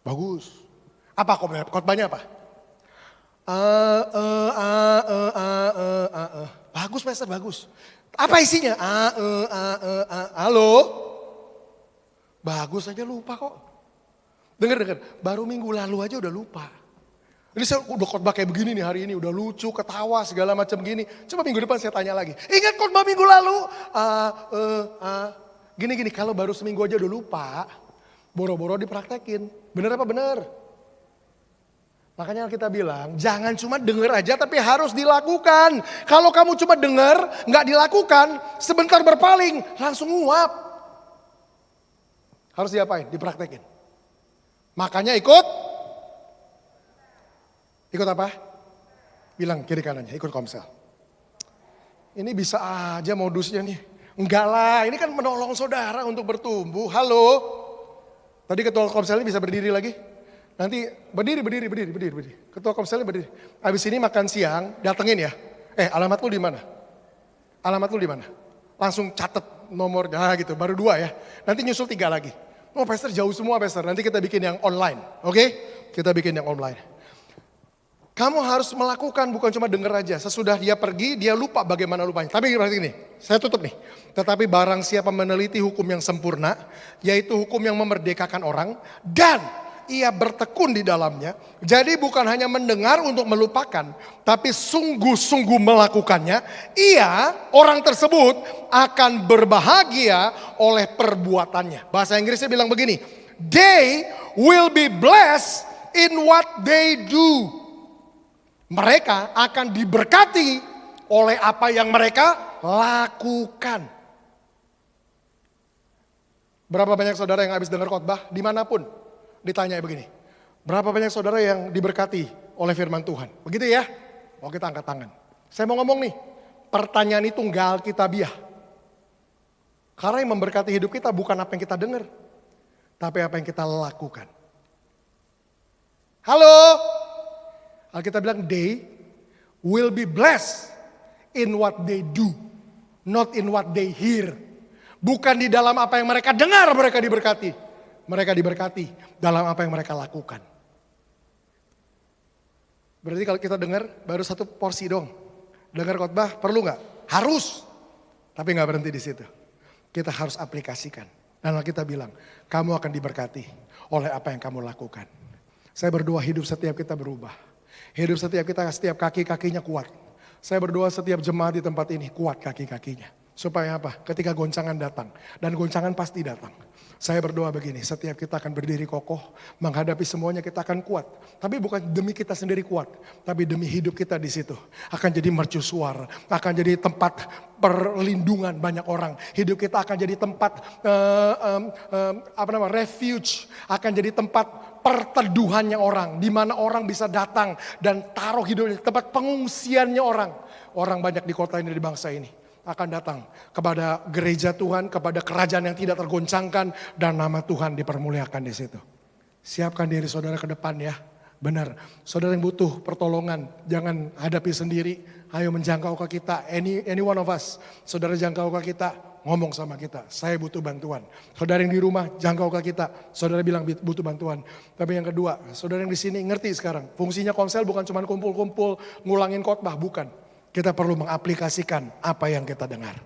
Bagus. Apa khotbahnya apa? Bagus Pastor, bagus. Apa isinya? Halo? Bagus aja lupa kok. Dengar. Baru minggu lalu aja udah lupa. Ini saya udah khotbah kayak begini nih hari ini. Udah lucu, ketawa segala macam gini. Coba minggu depan saya tanya lagi. Ingat khotbah minggu lalu? Gini, kalau baru seminggu aja udah lupa. Boro-boro dipraktekin. Bener apa bener? Makanya kita bilang, jangan cuma denger aja tapi harus dilakukan. Kalau kamu cuma denger, gak dilakukan, sebentar berpaling, langsung nguap. Harus diapain? Dipraktekin. Makanya ikut apa? Bilang kiri kanannya, ikut komsel. Ini bisa aja modusnya nih. Enggak lah, ini kan menolong saudara untuk bertumbuh. Halo? Tadi ketua komselnya bisa berdiri lagi. Nanti berdiri. Ketua komselnya berdiri. Habis ini makan siang, datengin ya. Alamat lu di mana? Langsung catet nomornya gitu, baru 2 ya. Nanti nyusul 3 lagi. Oh Pastor jauh semua Pastor, nanti kita bikin yang online. Oke? Kita bikin yang online. Kamu harus melakukan, bukan cuma denger aja. Sesudah dia pergi, dia lupa bagaimana lupanya. Tapi berarti ini, saya tutup nih. Tetapi barang siapa meneliti hukum yang sempurna, yaitu hukum yang memerdekakan orang, dan ia bertekun di dalamnya. Jadi bukan hanya mendengar untuk melupakan, tapi sungguh-sungguh melakukannya. Orang tersebut akan berbahagia oleh perbuatannya. Bahasa Inggrisnya bilang begini, they will be blessed in what they do. Mereka akan diberkati oleh apa yang mereka lakukan. Berapa banyak saudara yang habis dengar khotbah dimanapun ditanya begini, berapa banyak saudara yang diberkati oleh firman Tuhan? Begitu ya? Mau kita angkat tangan. Saya mau ngomong nih, pertanyaan itu nggak alkitabiah. Karena yang memberkati hidup kita bukan apa yang kita dengar, tapi apa yang kita lakukan. Halo? Alkitab bilang they will be blessed in what they do, not in what they hear. Bukan di dalam apa yang mereka dengar mereka diberkati. Mereka diberkati dalam apa yang mereka lakukan. Berarti kalau kita dengar baru satu porsi dong. Dengar khotbah perlu nggak? Harus. Tapi nggak berhenti di situ. Kita harus aplikasikan. Dan kita bilang, kamu akan diberkati oleh apa yang kamu lakukan. Saya berdoa hidup setiap kita berubah. Hidup setiap kita, setiap kaki-kakinya kuat. Saya berdoa setiap jemaat di tempat ini kuat kaki-kakinya. Supaya apa? Ketika goncangan datang. Dan goncangan pasti datang. Saya berdoa begini, setiap kita akan berdiri kokoh. Menghadapi semuanya kita akan kuat. Tapi bukan demi kita sendiri kuat. Tapi demi hidup kita di situ. Akan jadi mercusuar. Akan jadi tempat perlindungan banyak orang. Hidup kita akan jadi tempat refuge. Akan jadi tempat perteduhannya orang. Di mana orang bisa datang dan taruh hidupnya. Tempat pengungsiannya orang. Orang banyak di kota ini, di bangsa ini akan datang kepada gereja Tuhan, kepada kerajaan yang tidak tergoncangkan, dan nama Tuhan dipermuliakan di situ. Siapkan diri saudara ke depan ya. Benar, saudara yang butuh pertolongan, jangan hadapi sendiri. Ayo menjangkau ke kita, any one of us. Saudara jangkau ke kita, ngomong sama kita, saya butuh bantuan. Saudara yang di rumah jangkau ke kita, saudara bilang butuh bantuan. Tapi yang kedua, saudara yang di sini ngerti sekarang, fungsinya konsel bukan cuma kumpul-kumpul, ngulangin khotbah, bukan. Kita perlu mengaplikasikan apa yang kita dengar.